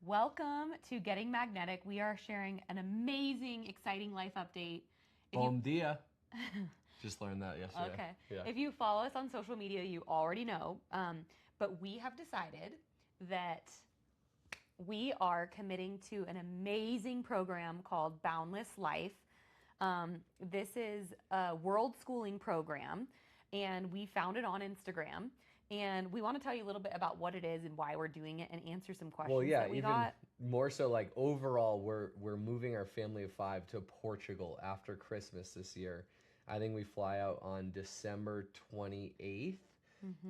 Welcome to Getting Magnetic. We are sharing an amazing, exciting life update. Bom dia. Just learned that yesterday. Okay. Yeah. If you follow us on social media, you already know. But we have decided that we are committing to an amazing program called Boundless Life. This is a worldschooling program, and we found it on Instagram. And we want to tell you a little bit about what it is and why we're doing it and answer some questions Well, yeah, that we even got. more so, like overall, we're moving our family of 5 to Portugal after Christmas this year. I think we fly out on December 28th,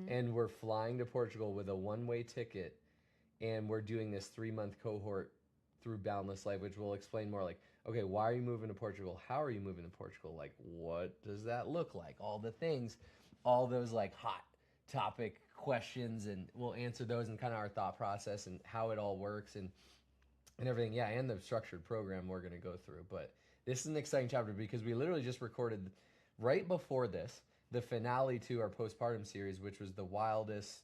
and we're flying to Portugal with a one-way ticket, and we're doing this 3-month cohort through Boundless Life, which we'll explain more. Like, okay, why are you moving to Portugal? How are you moving to Portugal? Like, what does that look like? All the things, all those like hot topic questions, and we'll answer those and kind of our thought process and how it all works and everything. Yeah, and the structured program we're going to go through. But this is an exciting chapter because we literally just recorded right before this the finale to our postpartum series, which was the wildest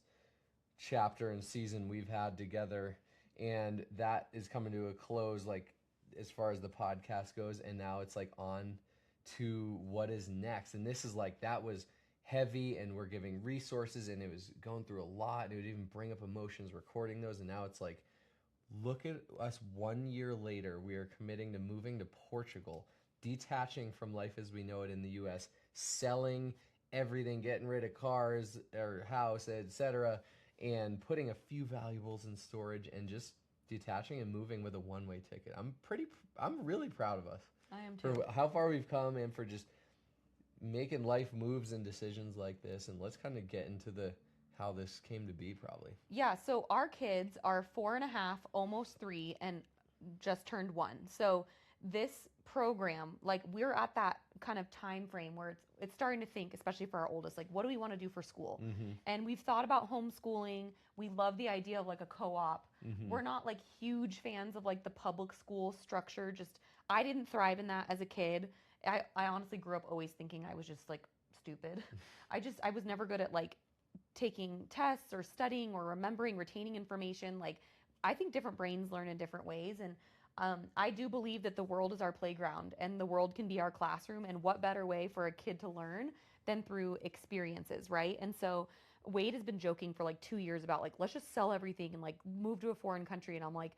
chapter and season we've had together, and that is coming to a close, like as far as the podcast goes, and now it's like on to what is next. And this is like, that was heavy, and we're giving resources, and it was going through a lot, and it would even bring up emotions recording those. And now it's like, look at us 1 year later. We are committing to moving to Portugal, detaching from life as we know it in the US, selling everything, getting rid of cars or house, etc., and putting a few valuables in storage and just detaching and moving with a one-way ticket. I'm really proud of us. I am too. For how far we've come and for just making life moves and decisions like this. And let's kind of get into how this came to be, probably. Yeah, so our kids are 4.5, almost 3, and just turned 1. So this program, like, we're at that kind of time frame where it's starting to think, especially for our oldest, like, what do we want to do for school? And we've thought about homeschooling. We love the idea of like a co-op. We're not like huge fans of like the public school structure. Just, I didn't thrive in that as a kid. I honestly grew up always thinking I was just like stupid. I was never good at like taking tests or studying or remembering, retaining information. Like, I think different brains learn in different ways. And I do believe that the world is our playground and the world can be our classroom. And what better way for a kid to learn than through experiences, right? And so Wade has been joking for like 2 years about like, let's just sell everything and like move to a foreign country. And I'm like,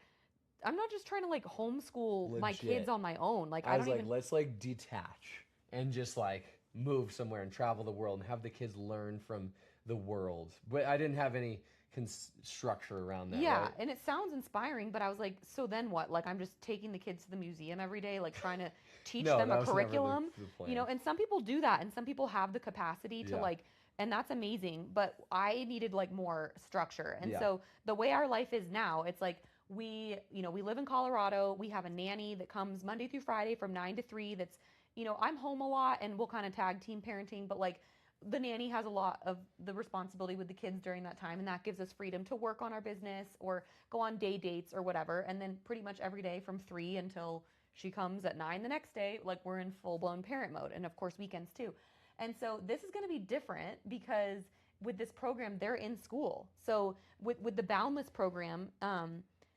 I'm not just trying to like homeschool my kids Legit. on my own. Like, I I was don't like, even. let's like detach and just like move somewhere and travel the world and have the kids learn from the world. But I didn't have any structure around that. Yeah, Right? and it sounds inspiring, but I was like, so then what? Like, I'm just taking the kids to the museum every day, like trying to teach No, them that a was never curriculum, the plan. and some people do that, and some people have the capacity to Yeah. like, and that's amazing, but I needed like more structure. And Yeah. so the way our life is now, it's like we live in Colorado. We have a nanny that comes Monday through Friday from 9 to 3. That's, I'm home a lot and we'll kind of tag team parenting, but like the nanny has a lot of the responsibility with the kids during that time, and that gives us freedom to work on our business or go on day dates or whatever. And then pretty much every day from 3 until she comes at 9 the next day, like, we're in full-blown parent mode, and of course weekends too. And so this is going to be different because with this program they're in school. So with the Boundless program,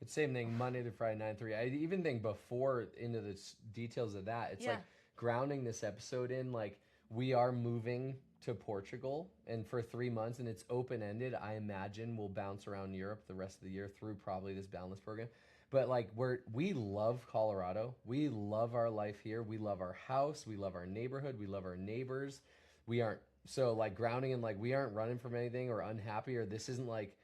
It's same thing, Monday to Friday, 9 to 3. I even think before into the details of that, it's Yeah. like grounding this episode in, like, we are moving to Portugal and for 3 months, and it's open-ended. I imagine we'll bounce around Europe the rest of the year through probably this Boundless program. But like, we love Colorado. We love our life here. We love our house. We love our neighborhood. We love our neighbors. We aren't, so like grounding in, like, we aren't running from anything or unhappy, or this isn't like,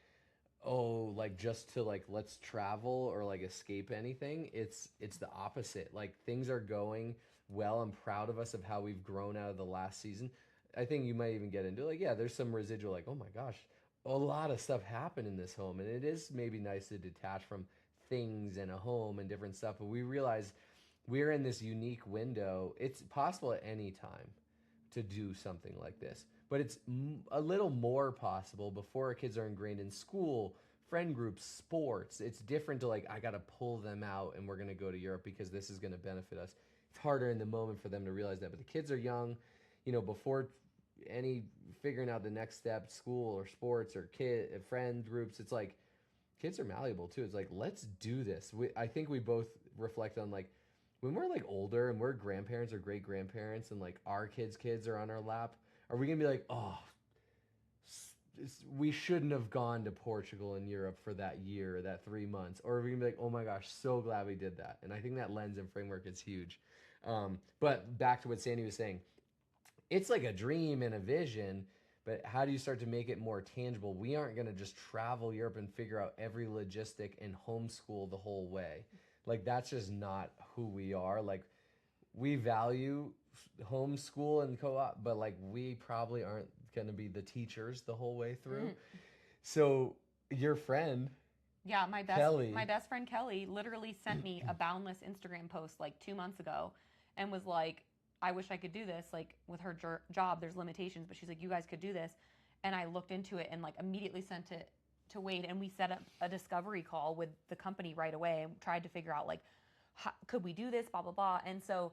oh, like just to like let's travel or like escape anything. It's the opposite. Like, things are going well. I'm proud of us of how we've grown out of the last season. I think you might even get into, like, yeah, there's some residual, like, oh my gosh, a lot of stuff happened in this home, and it is maybe nice to detach from things and a home and different stuff. But we realize we're in this unique window. It's possible at any time to do something like this, but it's a little more possible before our kids are ingrained in school, friend groups, sports. It's different to, like, I got to pull them out and we're going to go to Europe because this is going to benefit us. It's harder in the moment for them to realize that, but the kids are young, before any figuring out the next step, school or sports or friend groups. It's like, kids are malleable too. It's like, let's do this. I think we both reflect on like when we're like older and we're grandparents or great grandparents and like our kids are on our lap. Are we gonna be like, oh, we shouldn't have gone to Portugal and Europe for that year, that 3 months? Or are we gonna be like, oh my gosh, so glad we did that? And I think that lens and framework is huge. But back to what Sandy was saying, it's like a dream and a vision, but how do you start to make it more tangible? We aren't going to just travel Europe and figure out every logistic and homeschool the whole way. Like, that's just not who we are. Like, we value homeschool and co-op, but like, we probably aren't going to be the teachers the whole way through. So your friend, Yeah, Kelly, my best friend Kelly literally sent me a Boundless Instagram post like 2 months ago and was like, I wish I could do this. Like with her job, there's limitations, but she's like, you guys could do this. And I looked into it and like immediately sent it to Wade, and we set up a discovery call with the company right away and tried to figure out like, how, could we do this, blah, blah, blah. And so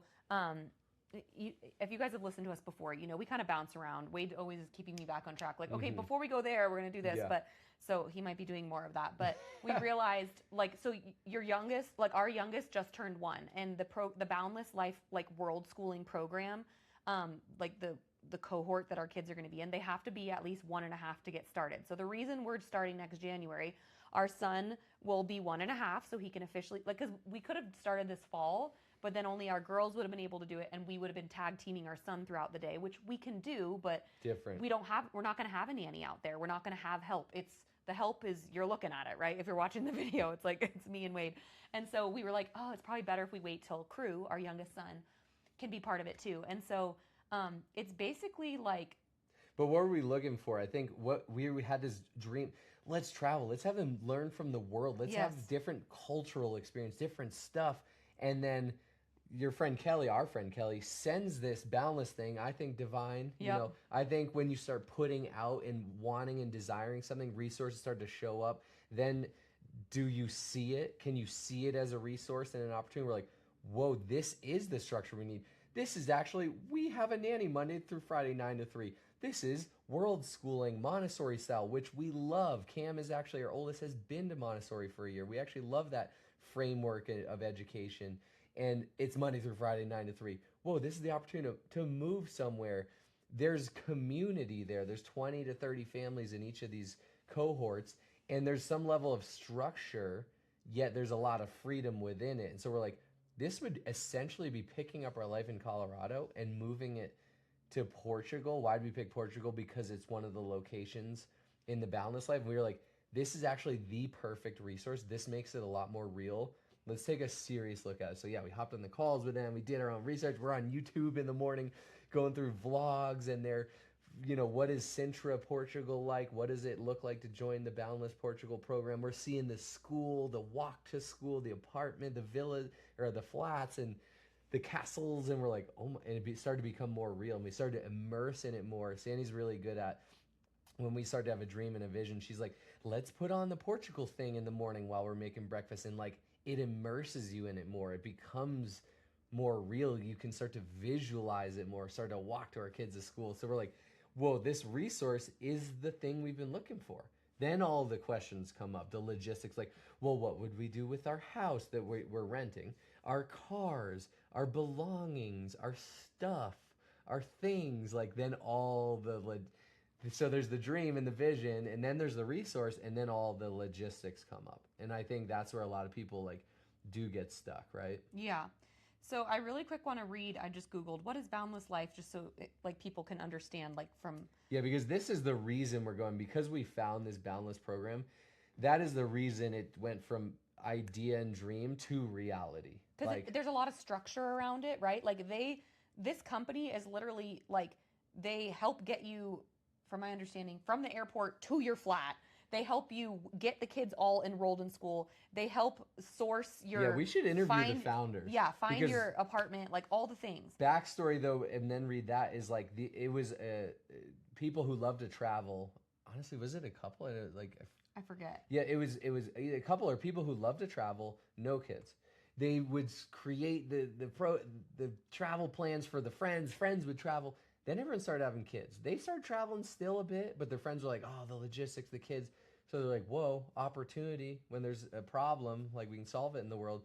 if you guys have listened to us before, you know, we kind of bounce around. Wade always is keeping me back on track. Like, okay, before we go there, we're going to do this. Yeah. But so he might be doing more of that. But we realized, like, so your youngest, like our youngest just turned 1. And the Boundless Life, like world schooling program, like the cohort that our kids are going to be in, they have to be at least 1.5 to get started. So the reason we're starting next January, our son will be 1.5, so he can officially, like, because we could have started this fall, but then only our girls would have been able to do it, and we would have been tag teaming our son throughout the day, which we can do, but different. we're not going to have a nanny out there. We're not going to have help. The help is, you're looking at it, right? If you're watching the video, it's like, it's me and Wade. And so we were like, oh, it's probably better if we wait till Crew, our youngest son, can be part of it too. And so it's basically like. But what were we looking for? I think what we had this dream. Let's travel. Let's have them learn from the world. Let's have different cultural experience, different stuff. And then your friend Kelly, our friend Kelly, sends this Boundless thing. I think divine. Yep. You know, I think when you start putting out and wanting and desiring something, resources start to show up. Then do you see it? Can you see it as a resource and an opportunity? We're like, whoa, this is the structure we need. This is actually, we have a nanny Monday through Friday, 9 to 3. This is world schooling, Montessori style, which we love. Cam is actually, our oldest, has been to Montessori for a year. We actually love that framework of education. And it's Monday through Friday, 9 to 3. Whoa, this is the opportunity to move somewhere. There's community there. There's 20 to 30 families in each of these cohorts. And there's some level of structure, yet there's a lot of freedom within it. And so we're like, this would essentially be picking up our life in Colorado and moving it to Portugal. Why did we pick Portugal? Because it's one of the locations in the Boundless Life. And we were like, this is actually the perfect resource. This makes it a lot more real. Let's take a serious look at it. So yeah, we hopped on the calls with them. We did our own research. We're on YouTube in the morning going through vlogs, and they're, you know, what is Sintra, Portugal like? What does it look like to join the Boundless Portugal program? We're seeing the school, the walk to school, the apartment, the villa, or the flats, and the castles. And we're like, oh my, and it started to become more real. And we started to immerse in it more. Sandy's really good at, when we start to have a dream and a vision, she's like, let's put on the Portugal thing in the morning while we're making breakfast. And like, it immerses you in it more. It becomes more real. You can start to visualize it more, start to walk to our kids to school. So we're like, whoa, this resource is the thing we've been looking for. Then all the questions come up, the logistics, like, well, what would we do with our house that we're renting? Our cars, our belongings, our stuff, our things, like then all so there's the dream and the vision, and then there's the resource, and then all the logistics come up. And I think that's where a lot of people like do get stuck, right? Yeah. So I really quick want to read, I just Googled, what is Boundless Life, just so like people can understand, like from. Yeah, because this is the reason we're going, because we found this Boundless program. That is the reason it went from idea and dream to reality. Because like, there's a lot of structure around it, right? Like this company is literally like, they help get you, from my understanding, from the airport to your flat. They help you get the kids all enrolled in school. They help source your. Yeah, we should interview the founders. Yeah, find your apartment, like all the things. Backstory though, and then read that, is like it was people who love to travel. Honestly, was it a couple? Like I forget. Yeah, it was a couple, or people who love to travel, no kids. They would create the travel plans for the friends. Friends would travel. Then everyone started having kids. They started traveling still a bit, but their friends were like, oh, the logistics, the kids. So they're like, whoa, opportunity. When there's a problem, like we can solve it in the world.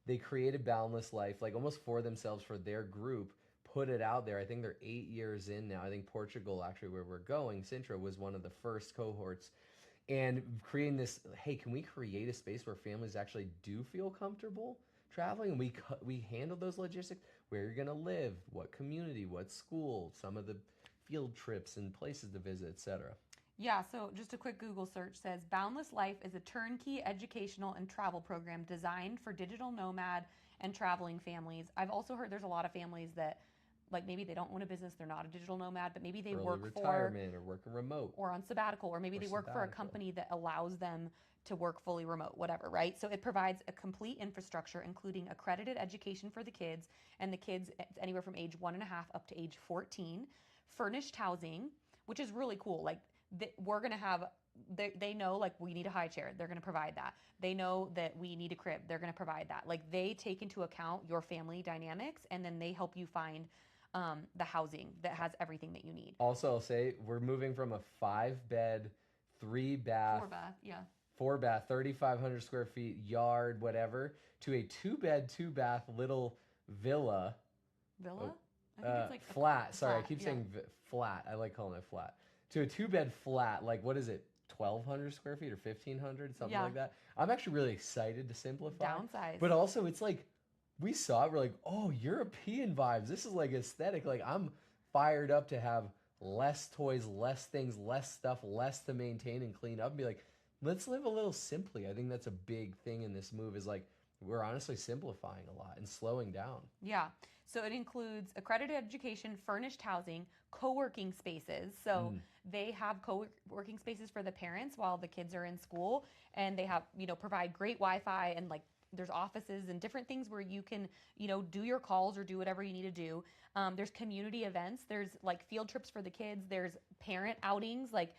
They created Boundless Life, like almost for themselves, for their group, put it out there. I think they're 8 years in now. I think Portugal, actually, where we're going, Sintra, was one of the first cohorts. And creating this, hey, can we create a space where families actually do feel comfortable traveling? And we handle those logistics, where you're going to live, what community, what school, some of the field trips and places to visit, etc. Yeah, so just a quick Google search says Boundless Life is a turnkey educational and travel program designed for digital nomad and traveling families. I've also heard there's a lot of families that, like, maybe they don't own a business, they're not a digital nomad, but maybe they Early work retirement or working remote or on sabbatical, or maybe or they work for a sabbatical. company that allows them to work fully remote, whatever, right? So it provides a complete infrastructure, including accredited education for the kids, and the kids anywhere from age 1.5 up to age 14, furnished housing, which is really cool. Like, we're going to have, they know, like, we need a high chair, they're going to provide that. They know that we need a crib, they're going to provide that. Like, they take into account your family dynamics, and then they help you find the housing that has everything that you need. Also, I'll say we're moving from a 5-bed, 3-bath, 4 bath, yeah. 4-bath, 3,500 square feet, yard, whatever, to a 2-bed, 2-bath little villa. Villa? I think it's like flat. Sorry, I flat, keep yeah. saying flat. I like calling it flat. To a 2-bed flat, like, what is it, 1,200 square feet or 1,500, something Yeah. like that. I'm actually really excited to simplify. Downsize. But also, it's like, we saw it, we're like, oh, European vibes. This is like aesthetic. Like, I'm fired up to have less toys, less things, less stuff, less to maintain and clean up, and be like, let's live a little simply. I think that's a big thing in this move, is like, we're honestly simplifying a lot and slowing down. Yeah. So it includes accredited education, furnished housing, co-working spaces. So they have co-working spaces for the parents while the kids are in school, and they have, provide great Wi-Fi, and, like, there's offices and different things where you can, do your calls or do whatever you need to do. There's community events. There's, like, field trips for the kids. There's parent outings, like,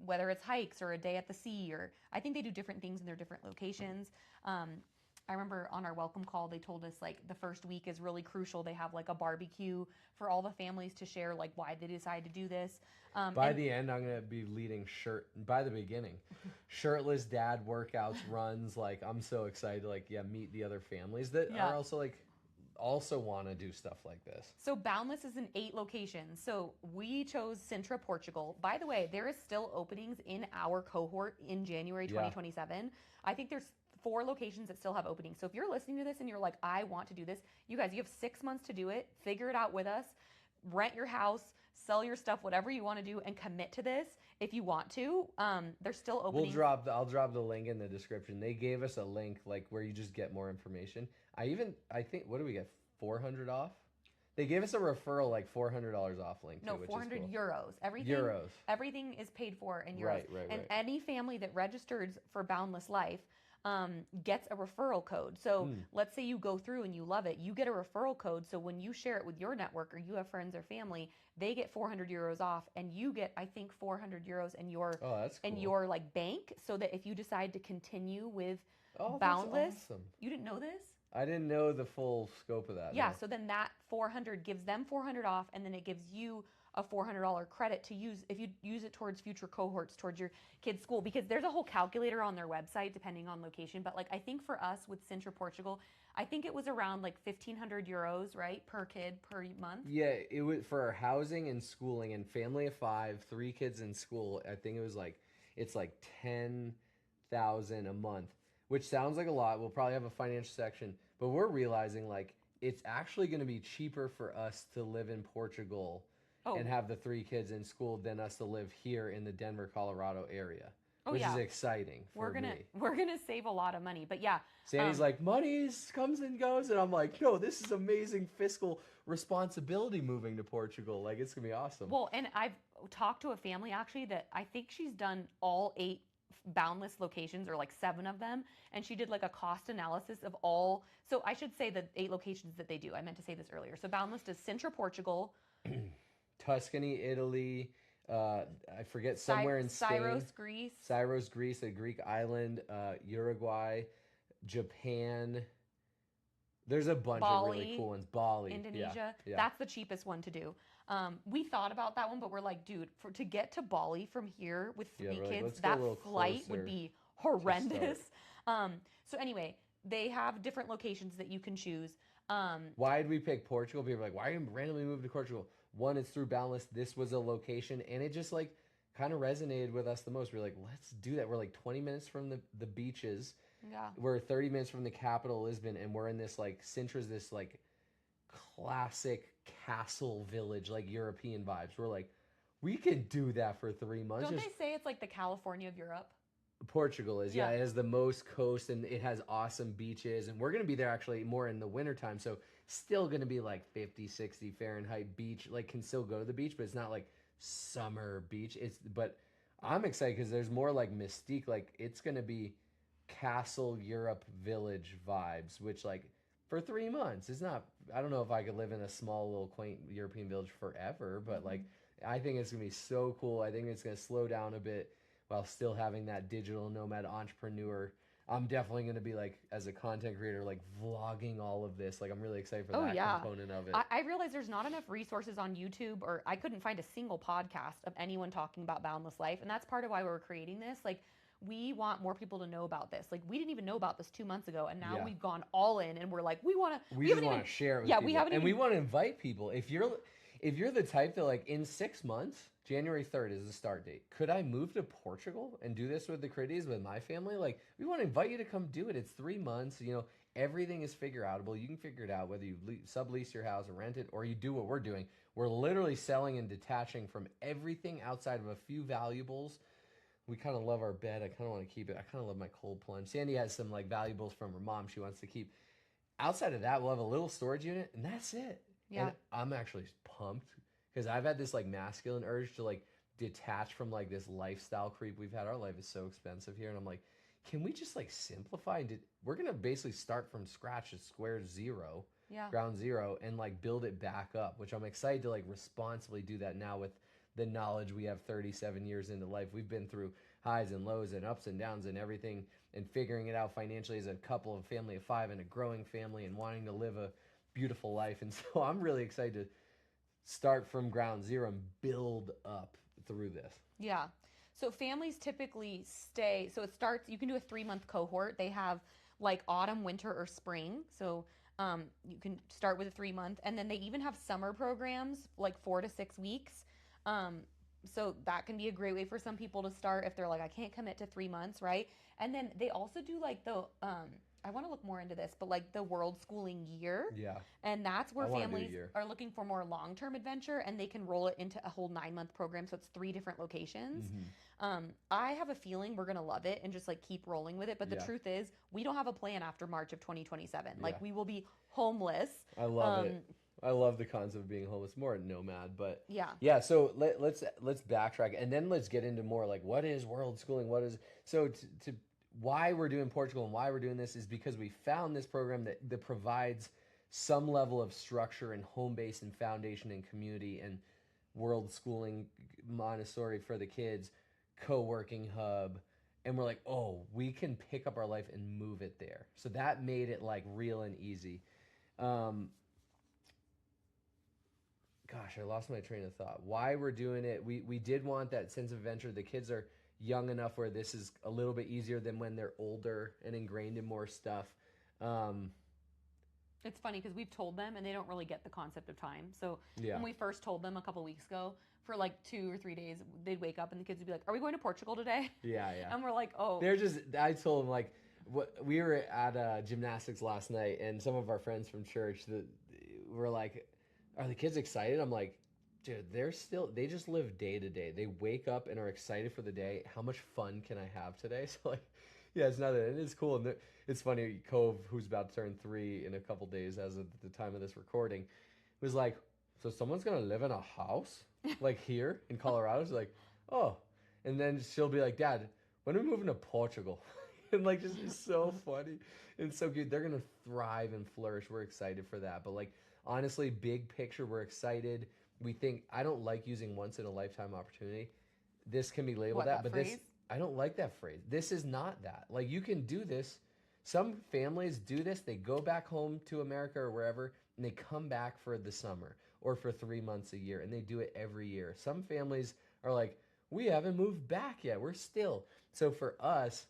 whether it's hikes or a day at the sea, or I think they do different things in their different locations. I remember on our welcome call, they told us, like, the first week is really crucial. They have, like, a barbecue for all the families to share, like, why they decided to do this. By the end, I'm going to be leading by the beginning, shirtless dad workouts, runs. Like, I'm so excited to, like, meet the other families that are also, like, also want to do stuff like this. So Boundless is in 8 locations. So we chose Sintra, Portugal. By the way, there is still openings in our cohort in January 2027. I think there's 4 locations that still have openings. So if you're listening to this and you're like, I want to do this, you guys, you have 6 months to do it. Figure it out with us. Rent your house, sell your stuff, whatever you want to do, and commit to this if you want to. There's still openings. I'll drop the link in the description. They gave us a link, like, where you just get more information. I think, what do we get, 400 off? They gave us a referral, like, $400 off link. No, too, 400 which is cool. euros. Everything is paid for in euros. Right. Any family that registers for Boundless Life gets a referral code. So let's say you go through and you love it, you get a referral code. So when you share it with your network, or you have friends or family, they get 400 euros off, and you get, I think, 400 euros in your that's cool. in your, like, bank, so that if you decide to continue with Boundless, Boundless, awesome. You didn't know this? I didn't know the full scope of that. Yeah, no. so then that 400 gives them 400 off, and then it gives you a $400 credit to use if you use it towards future cohorts, towards your kid's school, because there's a whole calculator on their website depending on location. But, like, I think for us with Sintra, Portugal, I think it was around, like, 1,500 euros, right, per kid per month. Yeah, it was for our housing and schooling and family of 5, 3 kids in school. I think it was it's like 10,000 a month, which sounds like a lot. We'll probably have a financial section, but we're realizing, like, it's actually going to be cheaper for us to live in Portugal and have the 3 kids in school than us to live here in the Denver, Colorado area, which is exciting for me. We're gonna save a lot of money, but yeah. Sandy's like, money comes and goes, and I'm like, no, this is amazing fiscal responsibility moving to Portugal. Like, it's gonna be awesome. Well, and I've talked to a family actually that I think she's done all 8 Boundless locations, or like 7 of them, and she did, like, a cost analysis of all. So I should say the 8 locations that they do. I meant to say this earlier. So Boundless does Sintra, Portugal, Tuscany, Italy, I forget, somewhere in Spain. Syros, Greece, a Greek island, Uruguay, Japan. There's a bunch of really cool ones. Bali, Indonesia. Yeah. That's the cheapest one to do. We thought about that one, but we're like, dude, to get to Bali from here with Yeah, 3 we're like, kids, let's go a that little flight would closer be to start. horrendous. So anyway, they have different locations that you can choose. Why did we pick Portugal? People are like, why are you randomly moving to Portugal? One, it's through Boundless. This was a location, and it just like kind of resonated with us the most. We're like, let's do that. We're like 20 minutes from the beaches. Yeah. We're 30 minutes from the capital, Lisbon, and we're in this like Sintra's this like classic castle village, like European vibes. We're like, we could do that for 3 months. Don't Just they say it's like the California of Europe? Portugal is, yeah, Yeah. it has the most coast and it has awesome beaches. And we're going to be there actually more in the wintertime. So still going to be like 50, 60 Fahrenheit beach. Like can still go to the beach, but it's not like summer beach. But I'm excited because there's more like mystique. Like it's going to be castle Europe village vibes, which like for 3 months, it's not, I don't know if I could live in a small little quaint European village forever, but like I think it's going to be so cool. I think it's going to slow down a bit while still having that digital nomad entrepreneur. I'm definitely going to be like, as a content creator, like vlogging all of this. Like, I'm really excited for Oh that yeah. component of it. I realize there's not enough resources on YouTube, or I couldn't find a single podcast of anyone talking about Boundless Life. And that's part of why we're creating this. Like, we want more people to know about this. Like, we didn't even know about this 2 months ago, and now Yeah. we've gone all in, and we're like, we want to. We just want to share it with Yeah, people. we haven't and even. we want to invite people. If you're the type that like in 6 months, January 3rd is the start date. Could I move to Portugal and do this with the Critties, with my family? Like, we want to invite you to come do it. It's 3 months. You know, everything is figure outable. You can figure it out whether you sublease your house or rent it, or you do what we're doing. We're literally selling and detaching from everything outside of a few valuables. We kind of love our bed. I kind of want to keep it. I kind of love my cold plunge. Sandy has some like valuables from her mom she wants to keep. Outside of that, we'll have a little storage unit, and that's it. Yeah. And I'm actually pumped because I've had this like masculine urge to like detach from like this lifestyle creep we've had. Our life is so expensive here, and I'm like, can we just like simplify? We're gonna basically start from scratch at square zero, Yeah. ground zero, and like build it back up. Which I'm excited to like responsibly do that now with the knowledge we have 37 years into life. We've been through highs and lows and ups and downs and everything, and figuring it out financially as a couple, of family of 5 and a growing family, and wanting to live a beautiful life. And so I'm really excited to start from ground zero and build up through this. Yeah. So families typically stay. So it starts. You can do a 3 month cohort. They have like autumn, winter, or spring. So you can start with a 3 month, and then they even have summer programs like 4 to 6 weeks. So that can be a great way for some people to start if they're like, I can't commit to 3 months, right? And then they also do like the I want to look more into this, but like the world schooling year. Yeah. And that's where I wanna do a families year. are looking for more long-term adventure, and they can roll it into a whole 9 month program. So it's 3 different locations. I have a feeling we're going to love it and just like keep rolling with it. But the Yeah. truth is, we don't have a plan after March of 2027. Like, Yeah. we will be homeless. I love it. I love the concept of being homeless, more a nomad, but Yeah. So let's backtrack, and then let's get into more like, what is world schooling? What is, so to why we're doing Portugal and why we're doing this is because we found this program that provides some level of structure and home base and foundation and community, and world schooling, Montessori for the kids, co-working hub, and we're like, oh, we can pick up our life and move it there. So that made it like real and easy. Gosh, I lost my train of thought. Why we're doing it? We did want that sense of adventure. The kids are young enough where this is a little bit easier than when they're older and ingrained in more stuff. It's funny because we've told them and they don't really get the concept of time. So Yeah. when we first told them a couple weeks ago, for like 2 or 3 days, they'd wake up and the kids would be like, "Are we going to Portugal today?" Yeah, yeah. And we're like, "Oh." They're just, I told them, like, we were at gymnastics last night, and some of our friends from church were like, are the kids excited? I'm like, dude, they just live day to day. They wake up and are excited for the day. How much fun can I have today? So, like, yeah, it's not that. It is cool. And it's funny, Cove, who's about to turn 3 in a couple days as of the time of this recording, was like, so someone's going to live in a house? Like here in Colorado? She's like, oh. And then she'll be like, Dad, when are we moving to Portugal? And like, just it's so funny and so cute. They're going to thrive and flourish. We're excited for that. But like, honestly, big picture, we're excited. We think, I don't like using once in a lifetime opportunity. This can be labeled that, but phrase? I don't like that phrase. This is not that. Like, you can do this. Some families do this. They go back home to America or wherever, and they come back for the summer. or for 3 months a year, and they do it every year. Some families are like, we haven't moved back yet, we're still. So for us,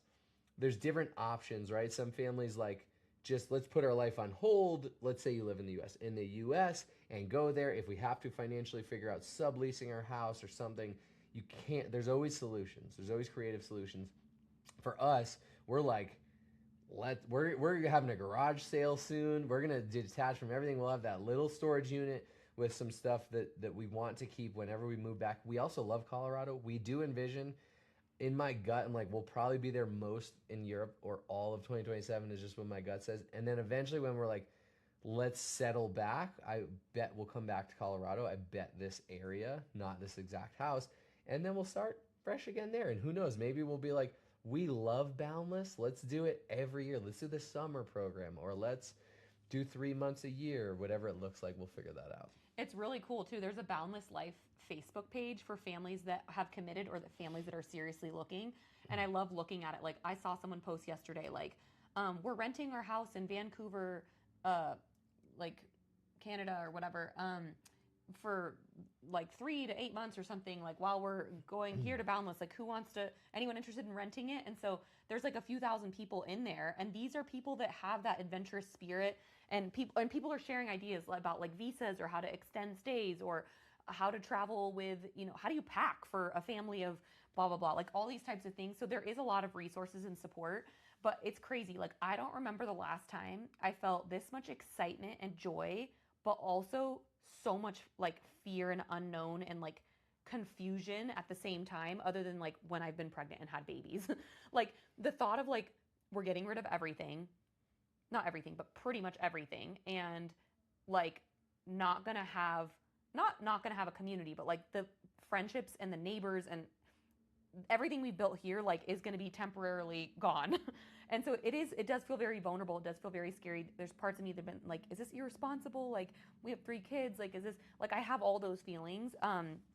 there's different options, right? Some families like, just let's put our life on hold. Let's say you live in the US and go there. If we have to financially figure out subleasing our house or something, you can't. There's always solutions. There's always creative solutions. For us, we're like, we're having a garage sale soon. We're gonna detach from everything. We'll have that little storage unit with some stuff that we want to keep whenever we move back. We also love Colorado. We do envision, in my gut, I'm like, we'll probably be there most in Europe or all of 2027 is just what my gut says. And then eventually when we're like, let's settle back, I bet we'll come back to Colorado. I bet this area, not this exact house. And then we'll start fresh again there. And who knows, maybe we'll be like, we love Boundless. Let's do it every year. Let's do the summer program, or let's do 3 months a year, whatever it looks like. We'll figure that out. It's really cool too. There's a Boundless Life Facebook page for families that have committed or the families that are seriously looking. And I love looking at it. Like I saw someone post yesterday, like, we're renting our house in Vancouver, like Canada or whatever, for like 3 to 8 months or something, like while we're going here to Boundless, like anyone interested in renting it? And so there's like a few thousand people in there, and these are people that have that adventurous spirit, and people are sharing ideas about like visas or how to extend stays or how to travel with, how do you pack for a family of blah, blah, blah, like all these types of things. So there is a lot of resources and support, but it's crazy. Like I don't remember the last time I felt this much excitement and joy, but also so much like fear and unknown and like confusion at the same time, other than like when I've been pregnant and had babies. Like the thought of like, we're getting rid of everything, not everything, but pretty much everything. And like, not gonna have a community, but like the friendships and the neighbors and everything we built here like is going to be temporarily gone. And so it does feel very vulnerable. It does feel very scary. There's parts of me that have been like, is this irresponsible? Like we have 3 kids. Like, is this, like, I have all those feelings.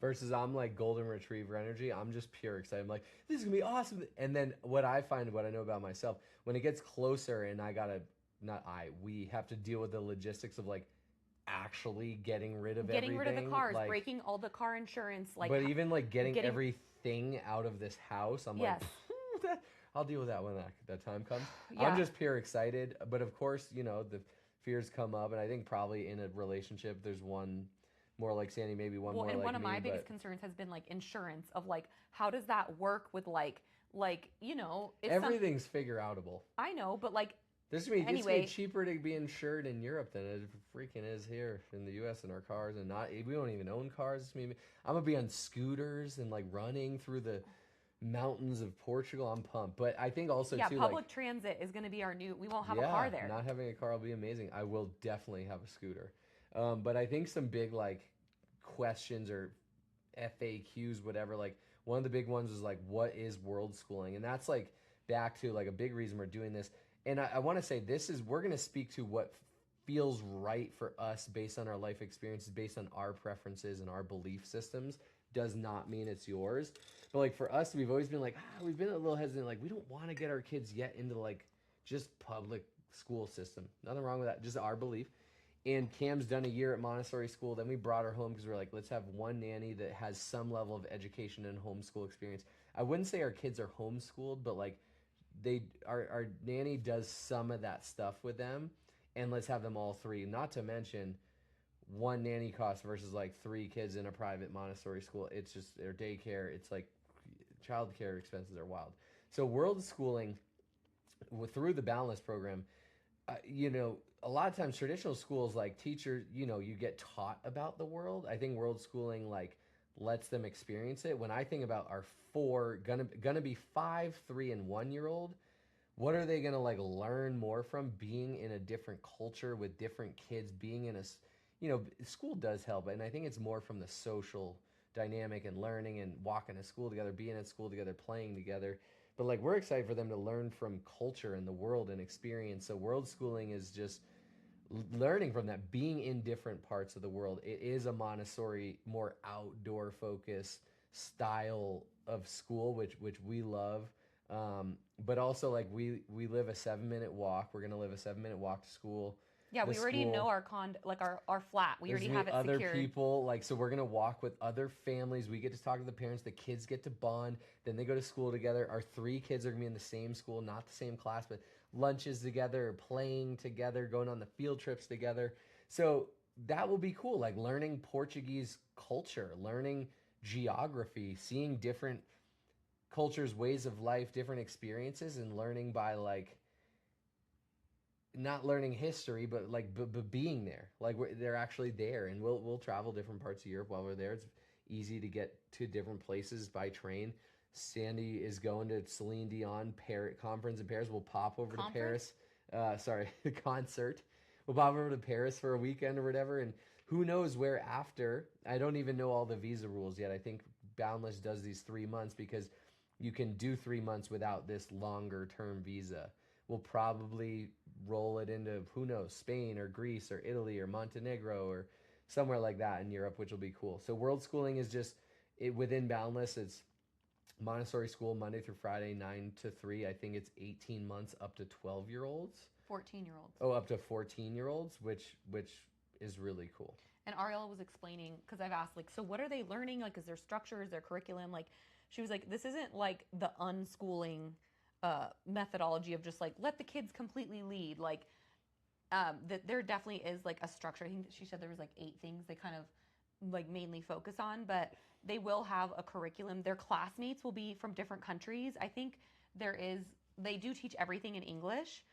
Versus I'm like golden retriever energy. I'm just pure excited. I'm like, this is gonna be awesome. And then what I find, what I know about myself, when it gets closer and we have to deal with the logistics of like actually getting rid of getting rid of the cars, like, breaking all the car insurance, like, but even like getting everything out of this house, I'm yes. like, I'll deal with that when that time comes. Yeah. I'm just pure excited. But of course, the fears come up, and I think probably in a relationship there's one more like Sandy, maybe one more like me. Well, and one of my biggest concerns has been like insurance, of like, how does that work with like everything's figure outable. I know, but like, it's gonna be cheaper to be insured in Europe than it freaking is here in the U.S. in our cars, and we don't even own cars. I'm gonna be on scooters and like running through the mountains of Portugal. I'm pumped, but I think also too, public transit is gonna be we won't have a car there. Not having a car will be amazing. I will definitely have a scooter, but I think some big like questions or FAQs, whatever. Like one of the big ones is like, what is world schooling, and that's like back to like a big reason we're doing this. And I want to say we're going to speak to what feels right for us based on our life experiences, based on our preferences and our belief systems. Does not mean it's yours. But like for us, we've always been like, we've been a little hesitant. Like we don't want to get our kids yet into like just public school system. Nothing wrong with that. Just our belief. And Cam's done a year at Montessori school. Then we brought her home because we're like, let's have one nanny that has some level of education and homeschool experience. I wouldn't say our kids are homeschooled, but like, our nanny does some of that stuff with them, and let's have them all 3. Not to mention, one nanny cost versus like 3 kids in a private Montessori school. It's just their daycare. It's like childcare expenses are wild. So world schooling through the Boundless program, a lot of times traditional schools like teachers, you get taught about the world. I think world schooling like lets them experience it. When I think about our 4 gonna be 5, 3, and 1-year-old, what are they gonna like learn more from being in a different culture with different kids, being in school does help, and I think it's more from the social dynamic and learning and walking to school together, being at school together, playing together. But like we're excited for them to learn from culture and the world and experience. So world schooling is just learning from that, being in different parts of the world. It is a Montessori, more outdoor focused style of school, which we love. But also like we live a 7-minute walk. We're going to live a 7-minute walk to school. Yeah, the we already know school. our our flat. We There's already gonna have be it other secured. people, like, so we're gonna walk with other families. We get to talk to the parents. The kids get to bond. Then they go to school together. Our three kids are gonna be in the same school, not the same class, but lunches together, playing together, going on the field trips together. So that will be cool. Like learning Portuguese culture, learning geography, seeing different cultures, ways of life, different experiences, and learning by like not learning history, but like being there. Like they're actually there, and we'll travel different parts of Europe while we're there. It's easy to get to different places by train. Sandy is going to Celine Dion conference in Paris. We'll pop over to Conference? Paris. Sorry, concert. We'll pop over to Paris for a weekend or whatever, and who knows where after. I don't even know all the visa rules yet. I think Boundless does these 3 months because you can do 3 months without this longer term visa. We'll probably roll it into who knows, Spain or Greece or Italy or Montenegro or somewhere like that in Europe, which will be cool. So world schooling is just within Boundless. It's Montessori school Monday through Friday, 9 to 3. I think it's 18 months up to 12-year-olds. 14-year-olds. Oh, up to 14-year-olds, which is really cool. And Ariel was explaining, because I've asked, like, so what are they learning? Like, is there structure? Is there curriculum? Like, she was like, this isn't like the unschooling methodology of just like, let the kids completely lead. Like, that there definitely is like a structure. I think she said there was like 8 things they kind of like mainly focus on, but they will have a curriculum. Their classmates will be from different countries. I think they do teach everything in English.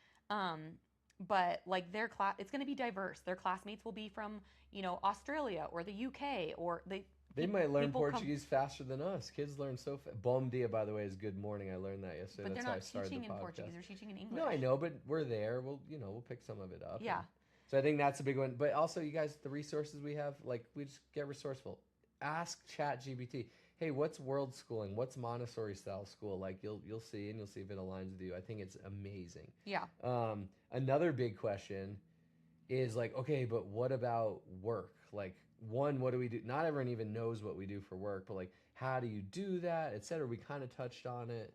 But like their class, it's going to be diverse. Their classmates will be from, Australia or the UK, or They might learn people Portuguese faster than us. Kids learn so fast. Bom dia, by the way, is good morning. I learned that yesterday. But they're That's how I not started teaching the in podcast. Portuguese. They're teaching in English. No, I know, but we're there. We'll pick some of it up. Yeah. So I think that's a big one. But also, you guys, the resources we have, like, we just get resourceful. Ask ChatGPT, hey, what's world schooling? What's Montessori style school? Like, you'll see, and you'll see if it aligns with you. I think it's amazing. Yeah. Another big question is like, okay, but what about work? Like, one, what do we do? Not everyone even knows what we do for work, but like, how do you do that, et cetera? We kind of touched on it,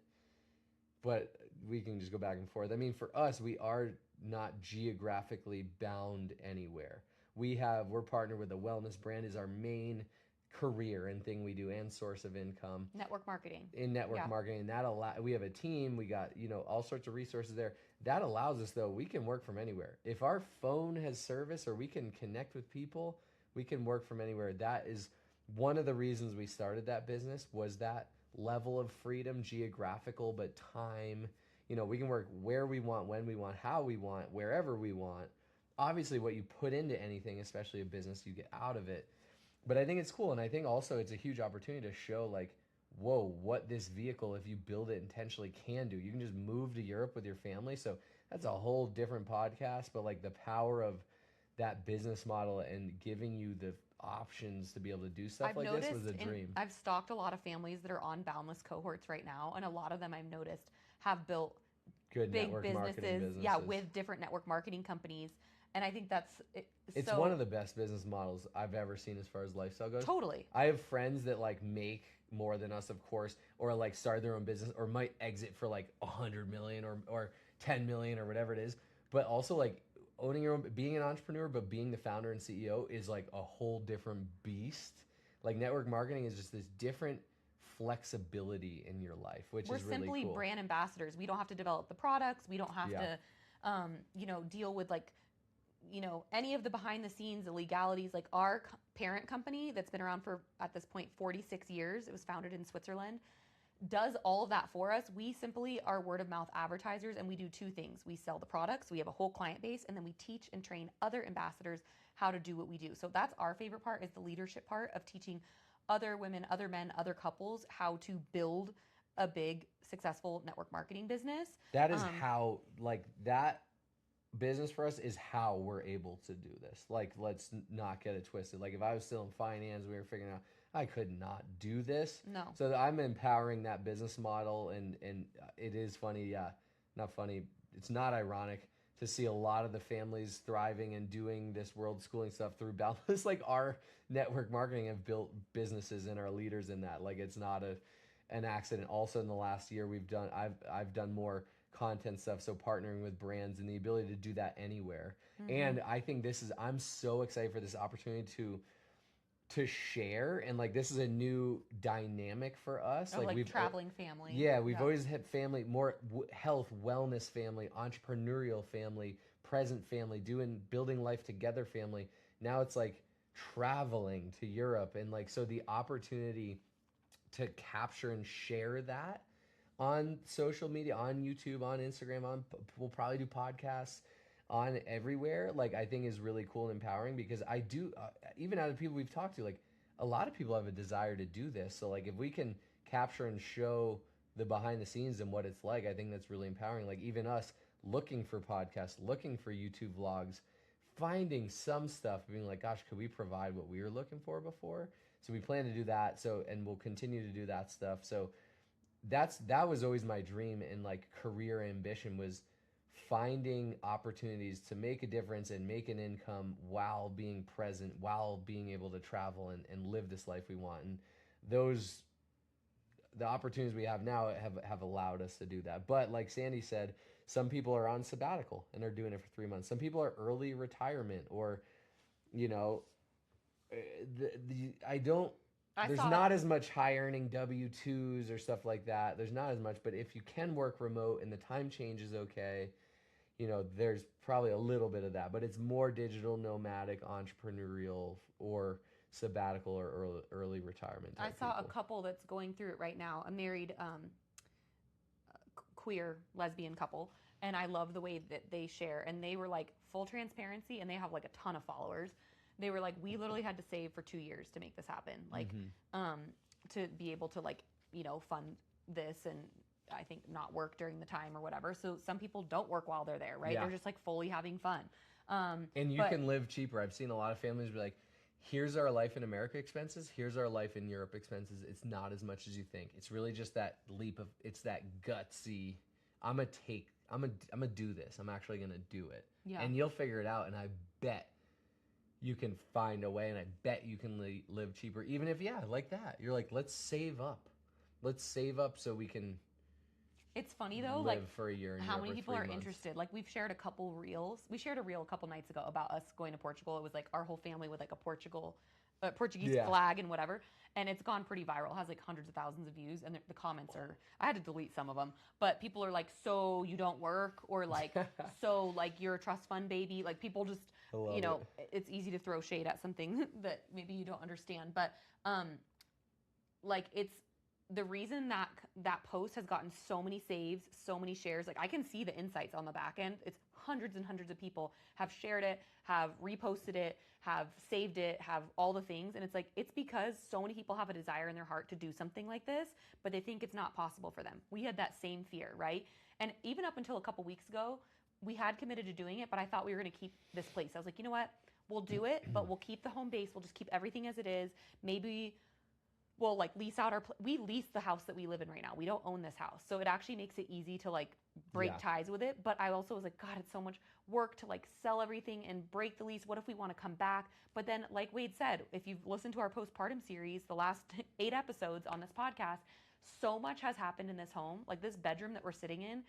but we can just go back and forth. I mean, for us, we are not geographically bound anywhere. We're partnered with a wellness brand is our main career and thing we do and source of income Network marketing. in network marketing. And we have a team, we got, all sorts of resources there. That allows us though, we can work from anywhere. If our phone has service or we can connect with people, we can work from anywhere. That is one of the reasons we started that business, was that level of freedom, geographical, but time. We can work where we want, when we want, how we want, wherever we want. Obviously, what you put into anything, especially a business, you get out of it. But I think it's cool. And I think also it's a huge opportunity to show, like, whoa, what this vehicle, if you build it intentionally, can do. You can just move to Europe with your family. So that's a whole different podcast. But like the power of that business model and giving you the options to be able to do stuff like this was a dream. I've stalked a lot of families that are on Boundless cohorts right now, and a lot of them I've noticed have built Good big network marketing businesses. yeah, with different network marketing companies. And I think it's one of the best business models I've ever seen as far as lifestyle goes. Totally. I have friends that like make more than us, of course, or like start their own business or might exit for like 100 million or 10 million or whatever it is. But also like owning your own, being an entrepreneur, but being the founder and CEO is like a whole different beast. Like network marketing is just this different flexibility in your life, which is really cool. We're simply brand ambassadors. We don't have to develop the products. We don't have to, deal with like, any of the behind the scenes illegalities. Like our parent company that's been around for, at this point, 46 years, it was founded in Switzerland, does all of that for us. We simply are word of mouth advertisers, and we do 2 things. We sell the products, we have a whole client base, and then we teach and train other ambassadors how to do what we do. So that's our favorite part, is the leadership part of teaching other women, other men, other couples how to build a big, successful network marketing business. That is how, like, that business for us is how we're able to do this. Like, let's not get it twisted. Like, if I was still in finance, we were figuring out, I could not do this. No. So I'm empowering that business model, and it is funny, not funny, it's not ironic to see a lot of the families thriving and doing this world schooling stuff through Boundless. Like, our network marketing have built businesses and are leaders in that. Like, it's not an accident. Also, in the last year, I've done more content stuff, so partnering with brands and the ability to do that anywhere. Mm-hmm. And I think I'm so excited for this opportunity to share, and like this is a new dynamic for us. Like we've traveling family. Yeah, we've always had family, more health, wellness family, entrepreneurial family, present family, building life together family. Now it's like traveling to Europe, and like so the opportunity to capture and share that on social media, on YouTube, on Instagram, we'll probably do podcasts on everywhere. Like I think is really cool and empowering, because I do even out of people we've talked to, like a lot of people have a desire to do this. So like if we can capture and show the behind the scenes and what it's like, I think that's really empowering. Like even us looking for podcasts, looking for YouTube vlogs, finding some stuff, being like, gosh, could we provide what we were looking for before? So we plan to do that. So, and we'll continue to do that stuff. So that was always my dream and like career ambition, was finding opportunities to make a difference and make an income while being present, while being able to travel and live this life we want. And the opportunities we have now have allowed us to do that. But like Sandy said, some people are on sabbatical and are doing it for 3 months. Some people are early retirement, or, you know, there's not as much high earning W-2s or stuff like that. There's not as much, but if you can work remote and the time change is okay, you know, there's probably a little bit of that, but it's more digital, nomadic, entrepreneurial, or sabbatical or early retirement type I saw people. a couple that's going through it right now, a married queer lesbian couple, and I love the way that they share, and they were like full transparency, and they have like a ton of followers. They were like, we literally had to save for 2 years to make this happen, like to be able to like, you know, fund this, and I think not work during the time or whatever. So some people don't work while they're there, right? Yeah. They're just like fully having fun. And you can live cheaper. I've seen a lot of families be like, here's our life in America expenses, here's our life in Europe expenses. It's not as much as you think. It's really just that leap of, it's that gutsy, I'm gonna do this. I'm actually gonna do it. Yeah. And you'll figure it out, and I bet you can find a way, and I bet you can live cheaper, even if, yeah, like that. You're like, let's save up. Let's save up so we can It's funny though, live like for a year in how Europe many or people 3 are months. interested. Like we've shared a couple reels. We shared a reel a couple nights ago about us going to Portugal. It was like our whole family with like a Portuguese flag and whatever. And it's gone pretty viral. It has like hundreds of thousands of views. And the comments are, I had to delete some of them, but people are like, so you don't work, or like, so like you're a trust fund baby. Like people just, you know, it's easy to throw shade at something that maybe you don't understand. But like it's, the reason that that post has gotten so many saves, so many shares, like I can see the insights on the back end. It's hundreds and hundreds of people have shared it, have reposted it, have saved it, have all the things. And it's like, it's because so many people have a desire in their heart to do something like this, but they think it's not possible for them. We had that same fear, right? And even up until a couple weeks ago, we had committed to doing it, but I thought we were going to keep this place. I was like, you know what? We'll do it, but we'll keep the home base. We'll just keep everything as it is. Maybe we'll like lease out we lease the house that we live in right now. We don't own this house. So it actually makes it easy to like break ties with it. But I also was like, God, it's so much work to like sell everything and break the lease. What if we want to come back? But then like Wade said, if you've listened to our postpartum series, the last 8 episodes on this podcast, so much has happened in this home. Like this bedroom that we're sitting in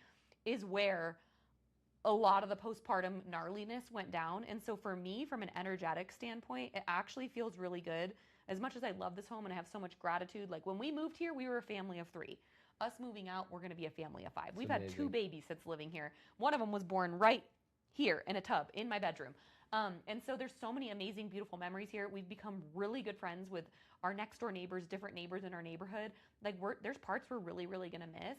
is where a lot of the postpartum gnarliness went down. And so for me, from an energetic standpoint, it actually feels really good. As much as I love this home and I have so much gratitude, like when we moved here, we were a family of 3. Us moving out, we're going to be a family of 5. We've had 2 babies since living here. One of them was born right here in a tub in my bedroom. And so there's so many amazing, beautiful memories here. We've become really good friends with our next door neighbors, different neighbors in our neighborhood. Like there's parts we're really, really going to miss.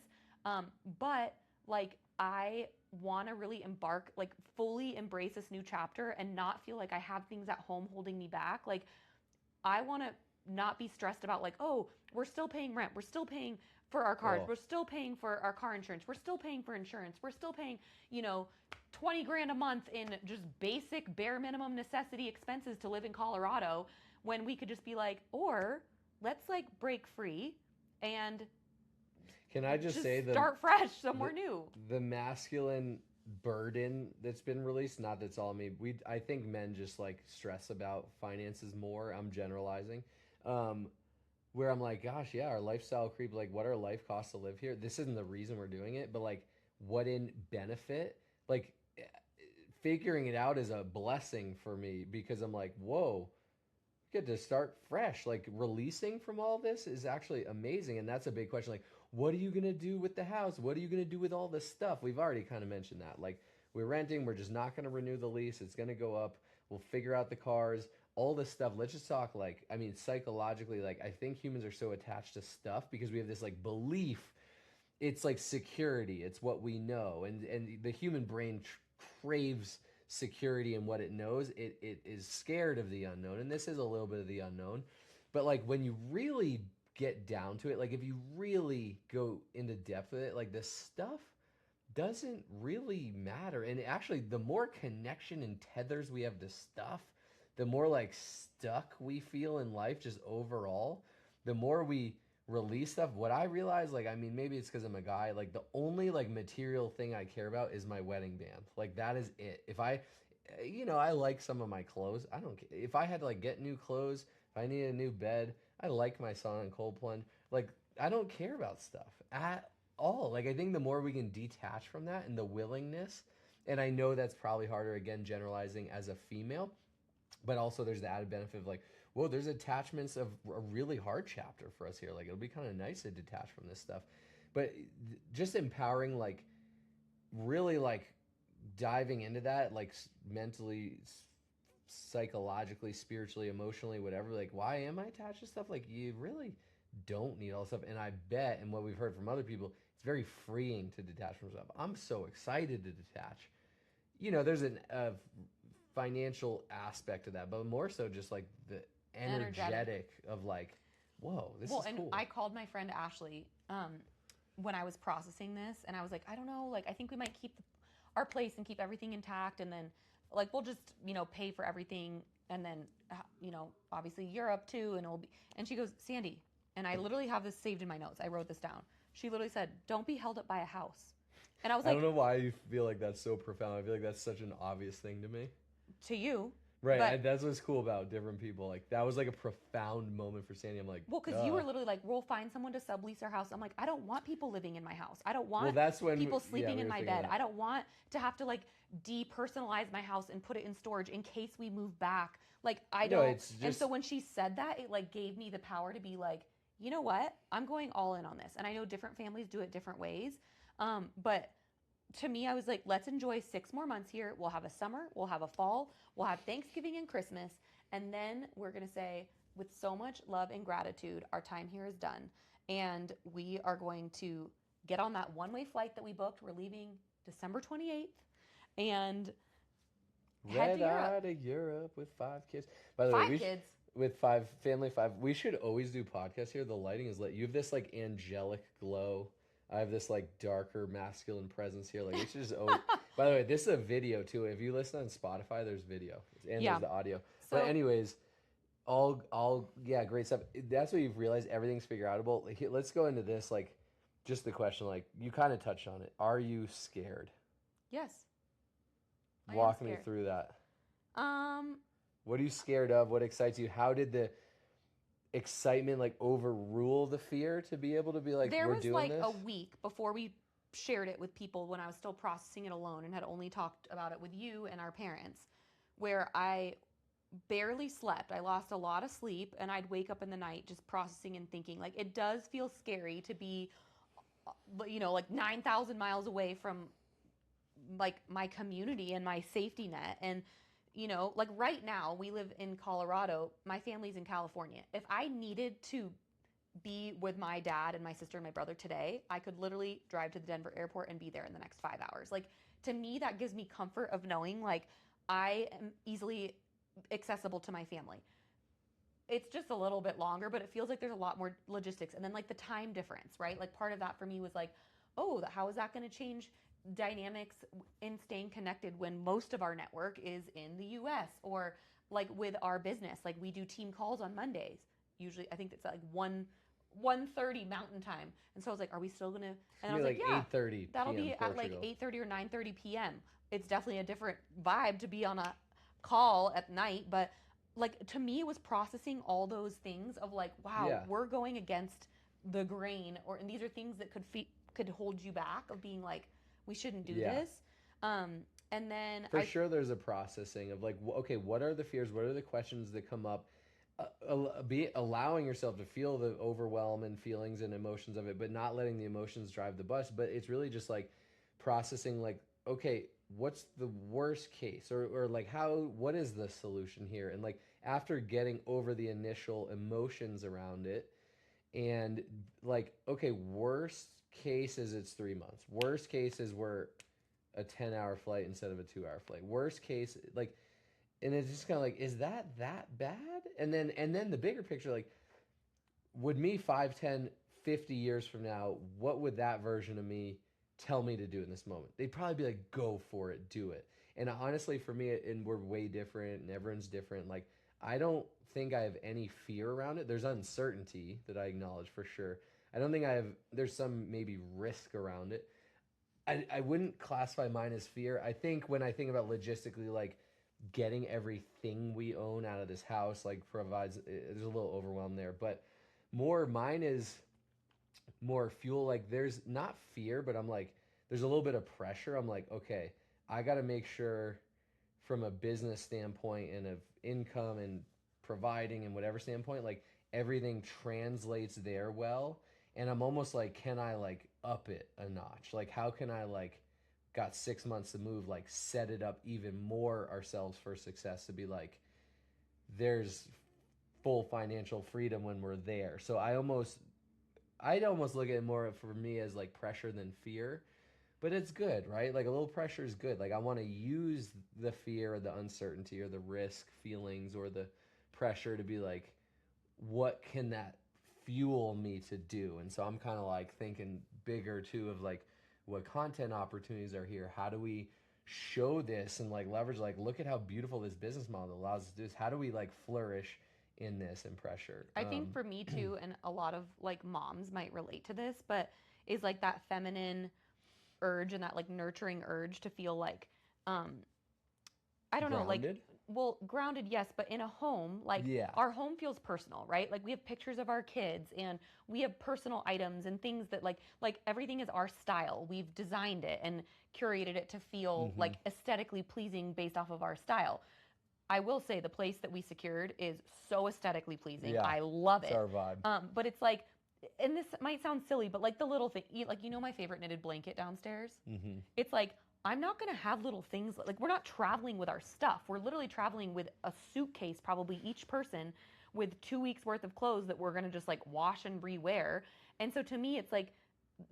But like I want to really fully embrace this new chapter and not feel like I have things at home holding me back. Like I want to not be stressed about like, oh, we're still paying rent. We're still paying for our cars. We're still paying for our car insurance. We're still paying for insurance. We're still paying, you know, 20 grand a month in just basic bare minimum necessity expenses to live in Colorado, when we could just be like, or let's like break free and can I just say start fresh somewhere new. The masculine burden that's been released, not that's all me, I think men just like stress about finances more. I'm generalizing, where I'm like, gosh, yeah, our lifestyle creep, like what are life costs to live here? This isn't the reason we're doing it, but like wouldn't benefit. Like figuring it out is a blessing for me because I'm like, whoa, get to start fresh. Like releasing from all this is actually amazing. And that's a big question. Like, what are you going to do with the house? What are you going to do with all this stuff? We've already kind of mentioned that. Like, we're renting, we're just not going to renew the lease. It's going to go up. We'll figure out the cars, all this stuff. Let's just talk like, I mean, psychologically, like, I think humans are so attached to stuff because we have this like belief. It's like security. It's what we know. And the human brain craves security in what it knows. It is scared of the unknown. And this is a little bit of the unknown. But like when you really get down to it, like if you really go into depth with it, like this stuff doesn't really matter. And actually, the more connection and tethers we have to stuff, the more like stuck we feel in life just overall, the more we release stuff. What I realize, like, I mean, maybe it's because I'm a guy, like the only like material thing I care about is my wedding band. Like that is it. If I, you know, I like some of my clothes. I don't care. If I had to like get new clothes, if I needed a new bed, I like my song on Cold Plunge. Like, I don't care about stuff at all. Like, I think the more we can detach from that and the willingness, and I know that's probably harder, again, generalizing as a female, but also there's the added benefit of like, whoa, there's attachments of a really hard chapter for us here. Like, it'll be kind of nice to detach from this stuff. But just empowering, like, really, like, diving into that, like, mentally, psychologically, spiritually, emotionally, whatever, like, why am I attached to stuff? Like, you really don't need all this stuff. And I bet, and what we've heard from other people, it's very freeing to detach from stuff. I'm so excited to detach. You know, there's a financial aspect to that, but more so just like the energetic of like, whoa, this is and cool. I called my friend Ashley when I was processing this, and I was like, I don't know, like I think we might keep our place and keep everything intact, and then like we'll just, you know, pay for everything, and then you know, obviously Europe too, and it'll be. And she goes, Sandy, and I literally have this saved in my notes. I wrote this down. She literally said, "Don't be held up by a house." And I was like, I don't know why you feel like that's so profound. I feel like that's such an obvious thing to me. To you. Right, but, that's what's cool about different people. Like that was like a profound moment for Sandy. I'm like, well, because you were literally like, we'll find someone to sublease our house. I'm like, I don't want people living in my house. I don't want that's when people sleeping in my bed. that. I don't want to have to like depersonalize my house and put it in storage in case we move back. Like I don't. It's just... And so when she said that, it like gave me the power to be like, you know what? I'm going all in on this. And I know different families do it different ways. But to me, I was like, let's enjoy 6 more months here. We'll have a summer, we'll have a fall, we'll have Thanksgiving and Christmas. And then we're going to say, with so much love and gratitude, our time here is done. And we are going to get on that one-way flight that we booked. We're leaving December 28th and head to Europe. Out of Europe with 5 kids. By the 5 way, kids. With 5, family 5. We should always do podcasts here. The lighting is lit. You have this like angelic glow. I have this like darker masculine presence here. Like we should just always... By the way, this is a video too. If you listen on Spotify, there's video and there's the audio. So, but anyways, yeah, great stuff. That's what you've realized. Everything's figure outable. Like, let's go into this. Like, just the question. Like, you kind of touched on it. Are you scared? Yes. Walk me through that. What are you scared of? What excites you? How did the excitement like overrule the fear to be able to be like, we're doing this? There was like a week before we shared it with people when I was still processing it alone and had only talked about it with you and our parents, where I barely slept. I lost a lot of sleep, and I'd wake up in the night just processing and thinking. Like, it does feel scary to be, you know, like 9,000 miles away from like my community and my safety net. And you know, like right now we live in Colorado, my family's in California. If I needed to be with my dad and my sister and my brother today, I could literally drive to the Denver airport and be there in the next 5 hours. Like, to me, that gives me comfort of knowing like I am easily accessible to my family. It's just a little bit longer, but it feels like there's a lot more logistics. And then like the time difference, right? Like part of that for me was like, oh, how is that going to change dynamics in staying connected when most of our network is in the US? Or like with our business, like we do team calls on Mondays. Usually I think it's like 1:30 Mountain Time. And so I was like, are we still going to? And I was like, yeah, 8:30 that'll be Portugal. at like 8:30 or 9:30 p.m. It's definitely a different vibe to be on a call at night. But like, to me, it was processing all those things of like, wow, we're going against the grain, and these are things that could hold you back, of being like, we shouldn't do Yeah. this. And then For sure, there's a processing of like, okay, what are the fears? What are the questions that come up? Be allowing yourself to feel the overwhelm and feelings and emotions of it, but not letting the emotions drive the bus. But it's really just like processing, like, okay, what's the worst case, or like what is the solution here? And like after getting over the initial emotions around it, and like, okay, worst case is it's 3 months. Worst case is we're a 10-hour flight instead of a 2-hour flight. Worst case, like, and it's just kind of like, is that bad? And then the bigger picture, like, would me 5, 10, 50 years from now, what would that version of me tell me to do in this moment? They'd probably be like, go for it, do it. And honestly, for me, and we're way different and everyone's different, like, I don't think I have any fear around it. There's uncertainty that I acknowledge for sure. I don't think there's some maybe risk around it. I wouldn't classify mine as fear. I think when I think about logistically, like getting everything we own out of this house, like provides, there's a little overwhelm there. But more, mine is more fuel. Like there's not fear, but I'm like, there's a little bit of pressure. I'm like, okay, I got to make sure from a business standpoint and of income and providing and whatever standpoint, like everything translates there well. And I'm almost like, can I like up it a notch? Like, how can I like, got 6 months to move, like set it up even more ourselves for success to be like, there's full financial freedom when we're there. So I'd almost look at it more for me as like pressure than fear, but it's good, right? Like a little pressure is good. Like I want to use the fear or the uncertainty or the risk feelings or the pressure to be like, what can that fuel me to do? And so I'm kind of like thinking bigger too of like what content opportunities are here. How do we show this and like leverage, like look at how beautiful this business model allows us to do this. How do we like flourish in this and pressure? I think for me too, and a lot of like moms might relate to this, but is like that feminine urge and that like nurturing urge to feel like um I don't know, like, Grounded. well, grounded, yes, but in a home, like Yeah. our home feels personal, right? Like we have pictures of our kids and we have personal items and things that like everything is our style. We've designed it and curated it to feel Mm-hmm. like aesthetically pleasing based off of our style. I will say the place that we secured is so aesthetically pleasing. Yeah. I love It's it. our vibe. But it's like, and this might sound silly, but like the little thing, like my favorite knitted blanket downstairs. Mm-hmm. It's like I'm not gonna have little things like we're not traveling with our stuff. We're literally traveling with a suitcase, probably each person, with 2 weeks worth of clothes that we're gonna just like wash and rewear. And so to me, it's like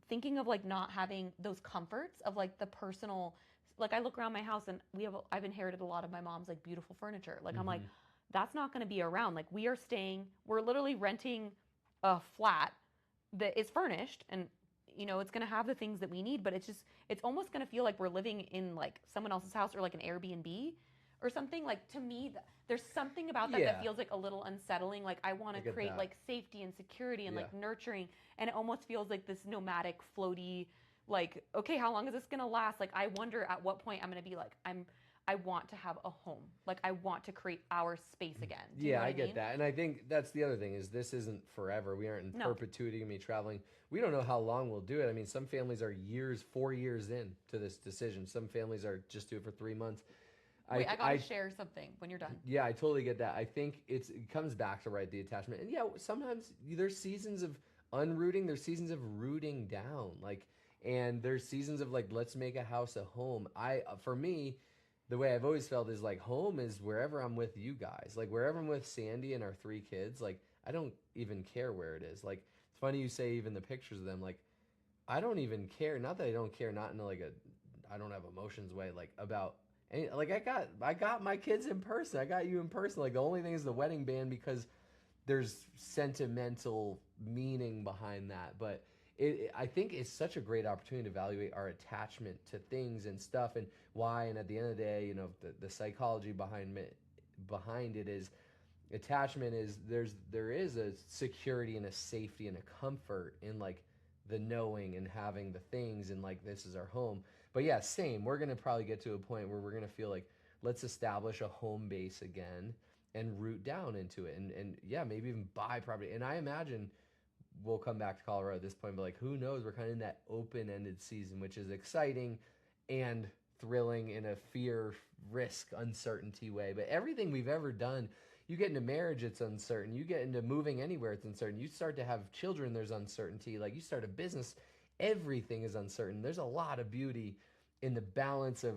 thinking of like not having those comforts of like the personal, like I look around my house and I've inherited a lot of my mom's like beautiful furniture. Like I'm like, Mm-hmm. that's not going to be around. Like we're literally renting a flat that is furnished and it's going to have the things that we need, but it's almost going to feel like we're living in like someone else's house or like an Airbnb or something. Like to me, there's something about that Yeah. feels like a little unsettling. Like I want I to get create that. like safety and security and Yeah. like nurturing, and it almost feels like this nomadic, floaty. Like, okay, how long is this gonna last? Like, I wonder at what point I'm gonna be like, I want to have a home. Like, I want to create our space again. Do you know Yeah, what I I get mean? that. And I think that's the other thing is this isn't forever. We aren't in No. perpetuity gonna be traveling. We don't know how long we'll do it. I mean, some families are 4 years in to this decision. Some families are just do it for 3 months. Wait, I gotta I share something when you're done. yeah, I totally get that. I think it comes back to right the attachment. And yeah, sometimes there's seasons of unrooting, there's seasons of rooting down. Like and there's seasons of like let's make a house a home. For me, the way I've always felt is like home is wherever I'm with you guys. Like wherever I'm with Sandy and our 3 kids, like I don't even care where it is. Like it's funny you say even the pictures of them, like I don't even care. Not that I don't care, not in like I don't have emotions way, like about any, like I got my kids in person. I got you in person. Like the only thing is the wedding band because there's sentimental meaning behind that. But I think it's such a great opportunity to evaluate our attachment to things and stuff and why. And at the end of the day, the psychology behind it is attachment is there is a security and a safety and a comfort in like the knowing and having the things and like this is our home. But yeah, same. We're gonna probably get to a point where we're gonna feel like let's establish a home base again and root down into it and yeah, maybe even buy property. And I imagine we'll come back to Colorado at this point, but like, who knows? We're kind of in that open-ended season, which is exciting and thrilling in a fear, risk, uncertainty way. But everything we've ever done, you get into marriage, it's uncertain. You get into moving anywhere, it's uncertain. You start to have children, there's uncertainty. Like, you start a business, everything is uncertain. There's a lot of beauty in the balance of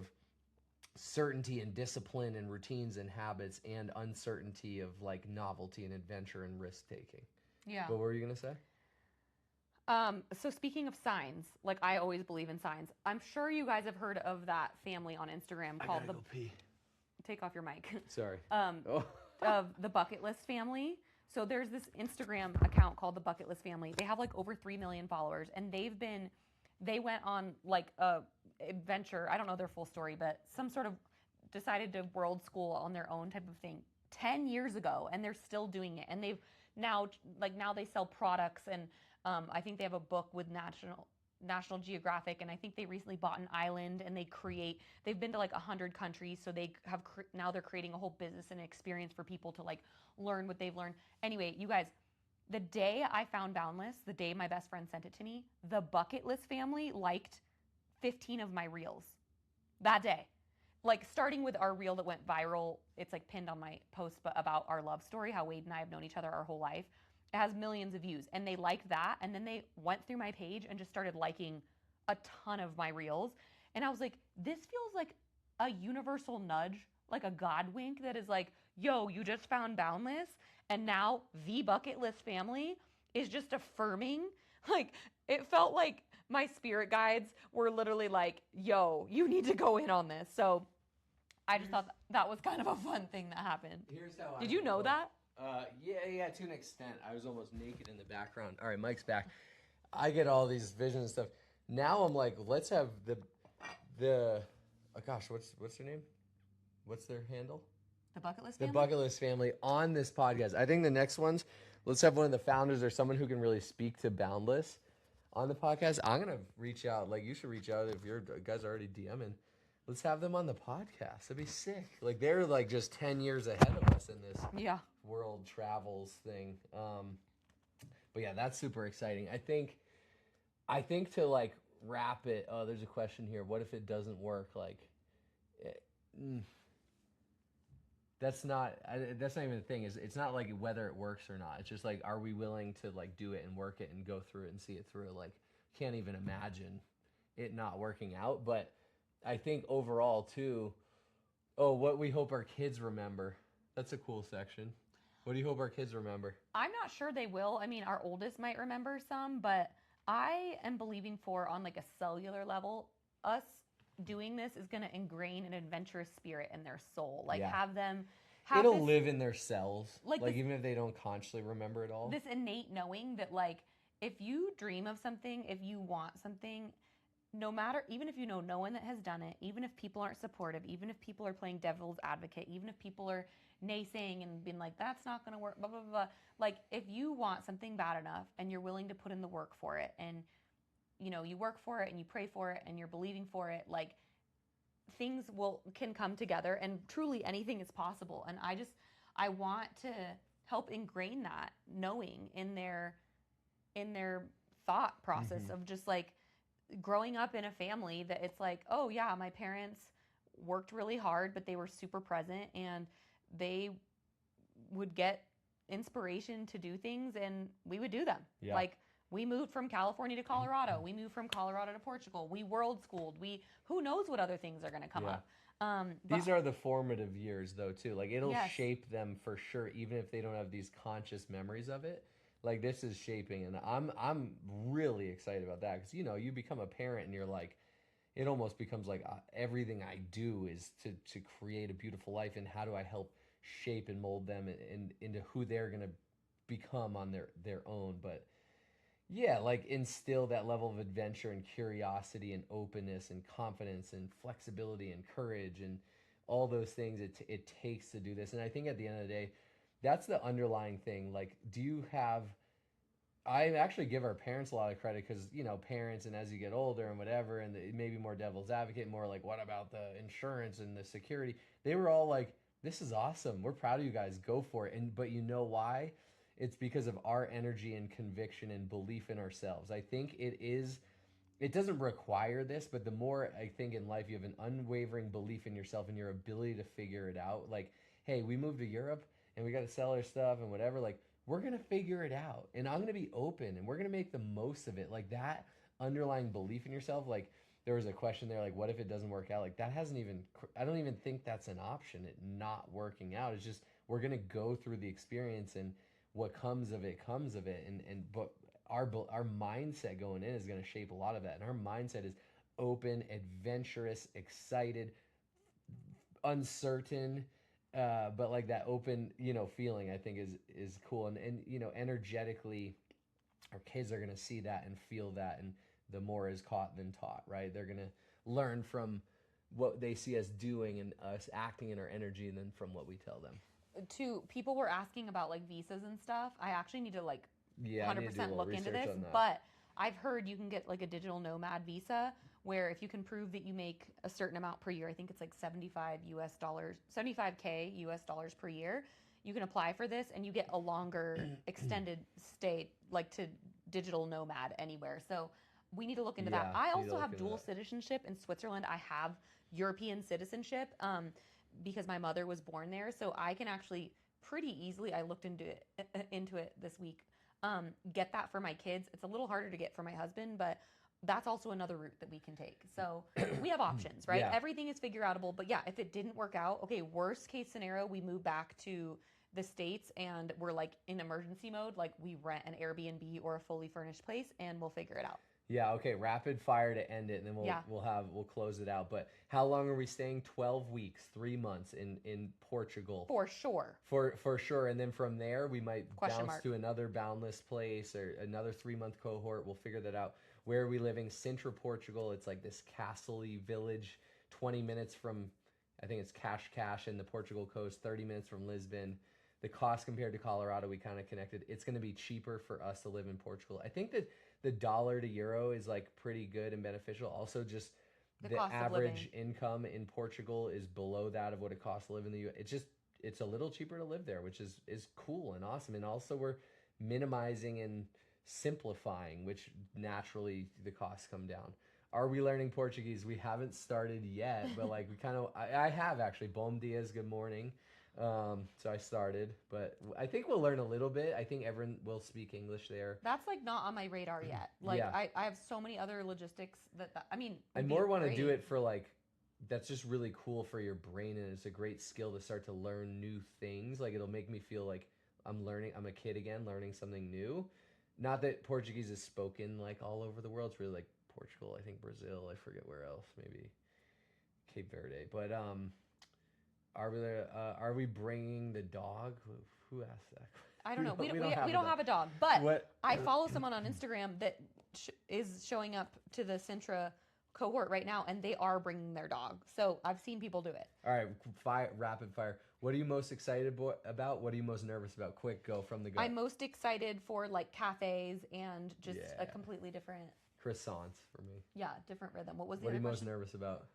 certainty and discipline and routines and habits and uncertainty of like novelty and adventure and risk taking. Yeah. What were you going to say? So speaking of signs, like I always believe in signs. I'm sure you guys have heard of that family on Instagram called the. Go pee. Take off your mic. Sorry. Of the Bucket List family. So there's this Instagram account called the Bucket List family. They have like over 3 million followers, and they went on like a adventure. I don't know their full story, but some sort of decided to world school on their own type of thing 10 years ago, and they're still doing it. And they've now they sell products, and I think they have a book with National Geographic, and I think they recently bought an island, and they've been to like 100 countries, so they have now they're creating a whole business and experience for people to like learn what they've learned. Anyway, you guys, the day I found Boundless, the day my best friend sent it to me, the Bucket List family liked 15 of my reels that day. Like, starting with our reel that went viral, it's like pinned on my post, but about our love story, how Wade and I have known each other our whole life. It has millions of views, and they liked that, and then they went through my page and just started liking a ton of my reels. And I was like, this feels like a universal nudge, like a God wink that is like, yo, you just found Boundless, and now the Bucket List family is just affirming. Like, it felt like my spirit guides were literally like, yo, you need to go in on this. So I just thought that was kind of a fun thing that happened. Here's how Did you know that? Yeah, to an extent. I was almost naked in the background. All right, Mike's back. I get all these visions and stuff. Now I'm like, let's have oh gosh, what's their name? What's their handle? The Bucket List family? The Bucket List family on this podcast. I think the next ones, let's have one of the founders or someone who can really speak to Boundless on the podcast. I'm going to reach out. Like, you should reach out if you guys are already DMing. Let's have them on the podcast. That'd be sick. Like, they're like just 10 years ahead of us in this world travels thing. But yeah, that's super exciting. I think to like wrap it. Oh, there's a question here. What if it doesn't work? Like, that's not even the thing. It's not like whether it works or not. It's just like, are we willing to like do it and work it and go through it and see it through? Like, can't even imagine it not working out. But I think overall too, what we hope our kids remember. That's a cool section. What do you hope our kids remember? I'm not sure they will. I mean, our oldest might remember some, but I am believing for, on like a cellular level, us doing this is going to ingrain an adventurous spirit in their soul. Like, have them it'll live in their cells. Like this, even if they don't consciously remember it all. This innate knowing that, like, if you dream of something, if you want something, no matter, even if you know no one that has done it, even if people aren't supportive, even if people are playing devil's advocate, even if people are naysaying and being like, that's not going to work, blah, blah, blah. Like, if you want something bad enough and you're willing to put in the work for it, and, you know, you work for it and you pray for it and you're believing for it, like, things can come together, and truly anything is possible. And I want to help ingrain that knowing in their thought process of just like growing up in a family that it's like, oh yeah, my parents worked really hard, but they were super present, and they would get inspiration to do things, and we would do them. Yeah. Like, we moved from California to Colorado. We moved from Colorado to Portugal. We world schooled. Who knows what other things are going to come up. These are the formative years, though, too. Like, it'll shape them for sure, even if they don't have these conscious memories of it. Like, this is shaping, and I'm really excited about that, because, you know, you become a parent, and you're like, it almost becomes like everything I do is to create a beautiful life, and how do I help shape and mold them into who they're going to become on their own. But yeah, like, instill that level of adventure and curiosity and openness and confidence and flexibility and courage and all those things it takes to do this. And I think at the end of the day, that's the underlying thing. Like, I actually give our parents a lot of credit, because, you know, parents, and as you get older and whatever, and maybe more devil's advocate, more like, what about the insurance and the security? They were all like, this is awesome. We're proud of you guys. Go for it. But you know why? it's because of our energy and conviction and belief in ourselves. I think it doesn't require this, but the more I think in life you have an unwavering belief in yourself and your ability to figure it out. Like, hey, we moved to Europe and we got to sell our stuff and whatever. Like, we're going to figure it out and I'm going to be open and we're going to make the most of it. Like, that underlying belief in yourself. Like, there was a question there, like, what if it doesn't work out? Like, that hasn't even, I don't even think that's an option, it not working out. It's just, we're going to go through the experience and what comes of it comes of it. But our mindset going in is going to shape a lot of that. And our mindset is open, adventurous, excited, uncertain, but like that open, feeling I think is cool. And energetically, our kids are going to see that and feel that. And the more is caught than taught, right? They're going to learn from what they see us doing and us acting in our energy, and then from what we tell them. People were asking about like visas and stuff. I actually need to like Yeah, I need to do a 100% little look into research this, on that. but I've heard you can get like a digital nomad visa where if you can prove that you make a certain amount per year, I think it's like 75 US dollars, 75K US dollars per year, you can apply for this and you get a longer extended stay like to digital nomad anywhere. So we need to look into that. Yeah, I need to also look have into dual that. citizenship in Switzerland. I have European citizenship because my mother was born there. So I can actually pretty easily, I looked into it this week, get that for my kids. It's a little harder to get for my husband, but that's also another route that we can take. So we have options, right? Yeah. Everything is figure outable. But yeah, if it didn't work out, okay, worst case scenario, we move back to the States and we're like in emergency mode, like we rent an Airbnb or a fully furnished place and we'll figure it out. Yeah, okay, rapid fire to end it, and then Yeah, we'll close it out. But how long are we staying? 12 weeks, 3 months in Portugal. for sure. For sure, and then from there we might Question bounce mark. to another boundless place or another 3 month cohort. We'll figure that out. Where are we living? Sintra, Portugal. It's like this castle-y village, 20 minutes from, I think it's Cash in the Portugal coast, 30 minutes from Lisbon. The cost compared to Colorado, we kind of connected. It's going to be cheaper for us to live in Portugal. I think that the dollar to euro is like pretty good and beneficial. Also, just The the cost of average living. income in Portugal is below that of what it costs to live in the U.S. It's a little cheaper to live there, which is cool and awesome. And also we're minimizing and simplifying, which naturally the costs come down. Are we learning Portuguese? We haven't started yet, but like we kind of, I have actually. Bom dias, good morning. So I started, but I think we'll learn a little bit. I think everyone will speak English there. That's like not on my radar yet. Like Yeah. I have so many other logistics that I mean, I would be more want to do great. it for like, that's just really cool for your brain, and it's a great skill to start to learn new things. Like, it'll make me feel like I'm a kid again, learning something new. Not that Portuguese is spoken like all over the world. It's really like Portugal, I think Brazil, I forget where else, maybe Cape Verde. But are we bringing the dog? Who asked that? I don't know. We We don't have a dog, but What? I follow someone on Instagram that is showing up to the Sintra cohort right now, and they are bringing their dog. So I've seen people do it. All right, rapid fire. What are you most excited about? What are you most nervous about? Quick, go from the gut. I'm most excited for like cafes and just a Yeah. completely different, Croissants for me. different rhythm. What was the What are other you most question? nervous about?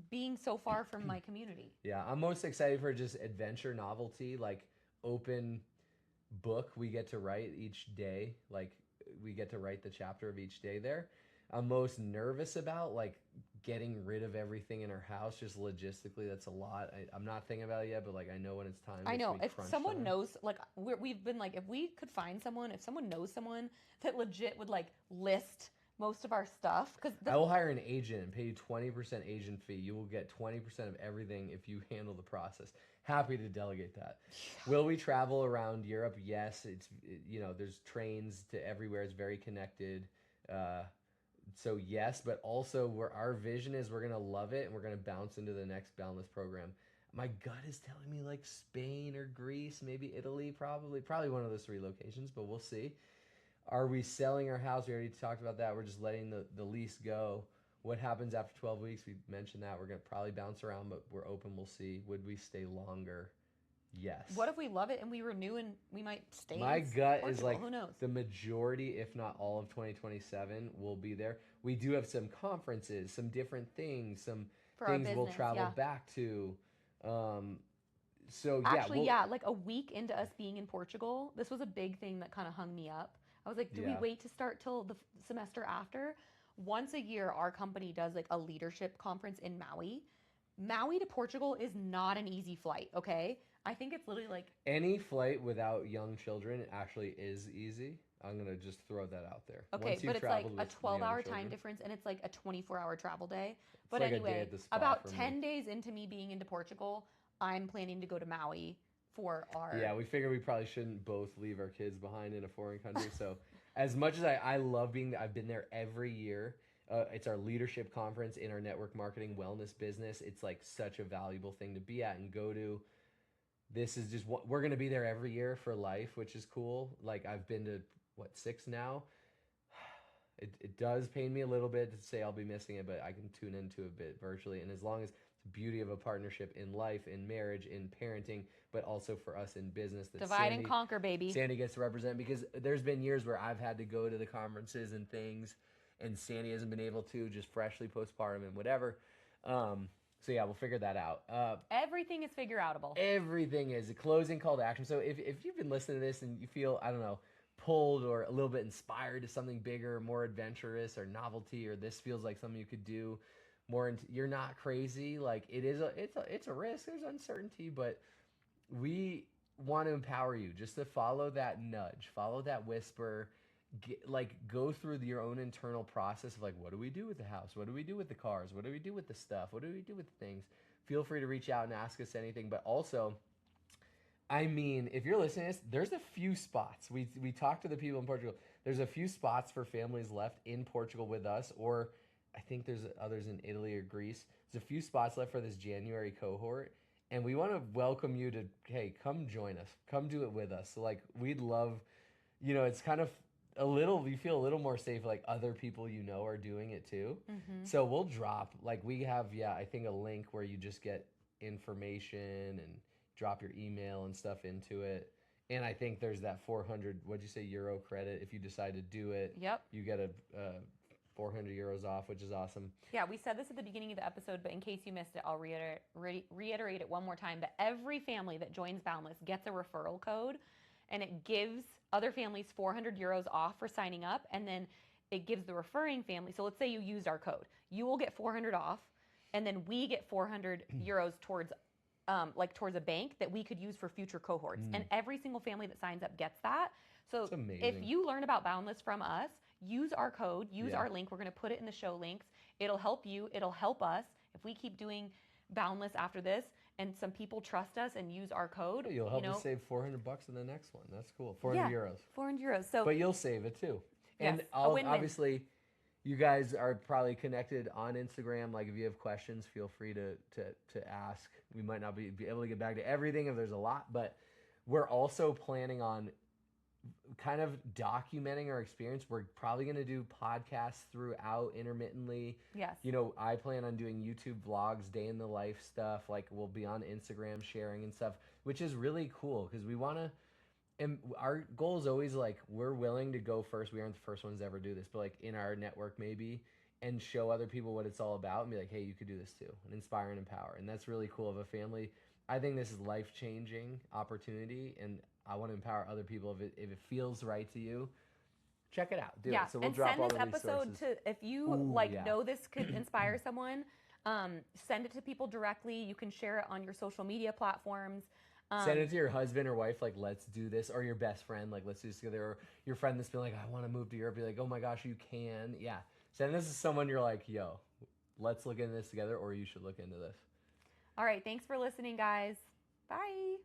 Being so far from my community. Yeah, I'm most excited for just adventure, novelty, like open book we get to write each day. Like, we get to write the chapter of each day there. I'm most nervous about like getting rid of everything in our house. Just logistically, that's a lot. I'm not thinking about it yet, but like I know when it's time. I It's know gonna be if crunch someone time. knows, like we've been like, if we could find someone, if someone knows someone that legit would like list most of our stuff, because I will hire an agent and pay you 20% agent fee. You will get 20% of everything if you handle the process. Happy to delegate that. Will we travel around Europe? Yes. There's trains to everywhere. It's very connected. So yes, but also our vision is we're gonna love it and we're gonna bounce into the next Boundless program. My gut is telling me like Spain or Greece, maybe Italy, probably one of those three locations, but we'll see. Are we selling our house? We already talked about that. We're just letting the lease go. What happens after 12 weeks? We mentioned that. We're going to probably bounce around, but we're open. We'll see. Would we stay longer? Yes. what if we love it and we renew and we might stay My in gut is Portugal? like Who knows? the majority, if not all of 2027 will be there. We do have some conferences, some different things, some For our things we'll business, travel yeah. back to. Um, So yeah, Actually, like a week into us being in Portugal, this was a big thing that kind of hung me up. I was like, do we yeah. wait to start till the semester after? Once a year, our company does like a leadership conference in Maui. Maui to Portugal is not an easy flight, okay? I think it's literally like, Any flight without young children actually is easy. I'm gonna just throw that out there. okay, Once but you've it's like traveled a with the young 12-hour time children, difference and it's like a 24-hour travel day. it's But like a day anyway, at the spa about for me. 10 days into me being into Portugal, I'm planning to go to Maui for our. Yeah, we figured we probably shouldn't both leave our kids behind in a foreign country. So, as much as I love being, I've been there every year. It's our leadership conference in our network marketing wellness business. It's like such a valuable thing to be at and go to. This is just what we're going to be there every year for life, which is cool. Like I've been to what, 6 now. It does pain me a little bit to say I'll be missing it, but I can tune into a bit virtually. And as long as the beauty of a partnership in life, in marriage, in parenting, but also for us in business that Divide and conquer, baby. Sandy gets to represent, because there's been years where I've had to go to the conferences and things, and Sandy hasn't been able to, just freshly postpartum and whatever. So yeah, we'll figure that out. Everything is figure outable. Everything is a closing call to action. So if you've been listening to this and you feel, I don't know, pulled or a little bit inspired to something bigger, more adventurous or novelty, or this feels like something you could do more into, you're not crazy. Like it's a risk. There's uncertainty, but we want to empower you just to follow that nudge, follow that whisper, go through your own internal process of like, what do we do with the house? What do we do with the cars? What do we do with the stuff? What do we do with the things? Feel free to reach out and ask us anything, but also, I mean, if you're listening to this, there's a few spots. We talked to the people in Portugal. There's a few spots for families left in Portugal with us, or I think there's others in Italy or Greece. There's a few spots left for this January cohort, and we want to welcome you to, hey, come join us. Come do it with us. So, like, we'd love, it's kind of you feel a little more safe, like other people are doing it too. Mm-hmm. So we'll drop, like we have, I think a link where you just get information and drop your email and stuff into it. And I think there's that 400, what'd you say, euro credit. If you decide to do it, yep, you get a 400 euros off, which is awesome. Yeah, we said this at the beginning of the episode, but in case you missed it, I'll reiterate it one more time. But every family that joins Boundless gets a referral code, and it gives other families 400 euros off for signing up, and then it gives the referring family. So let's say you used our code. You will get 400 off, and then we get 400 euros towards towards a bank that we could use for future cohorts. And every single family that signs up gets that. So if you learn about Boundless from us, use our code, use our link. We're going to put it in the show links. It'll help you. It'll help us. If we keep doing Boundless after this and some people trust us and use our code, you'll help us save $400 in the next one. That's cool. 400 euros. 400 euros. So, but you'll save it too. Yes, And obviously, you guys are probably connected on Instagram. Like if you have questions, feel free to ask. We might not be able to get back to everything if there's a lot, but we're also planning on kind of documenting our experience. We're probably going to do podcasts throughout intermittently. Yes. I plan on doing YouTube vlogs, day in the life stuff. Like we'll be on Instagram sharing and stuff, which is really cool because we want to, and our goal is always like, we're willing to go first. We aren't the first ones to ever do this, but like in our network maybe, and show other people what it's all about and be like, hey, you could do this too, and inspire and empower. And that's really cool of a family. I think this is life-changing opportunity, and I want to empower other people. If it feels right to you, check it out. Do it. So we'll drop all the resources. And send this episode to, if you know this could inspire someone, send it to people directly. You can share it on your social media platforms. Send it to your husband or wife, like, let's do this, or your best friend, like, let's do this together, or your friend that's been like, I want to move to Europe, be like, oh my gosh, you can. Yeah. Send this to someone you're like, yo, let's look into this together, or you should look into this. All right. Thanks for listening, guys. Bye.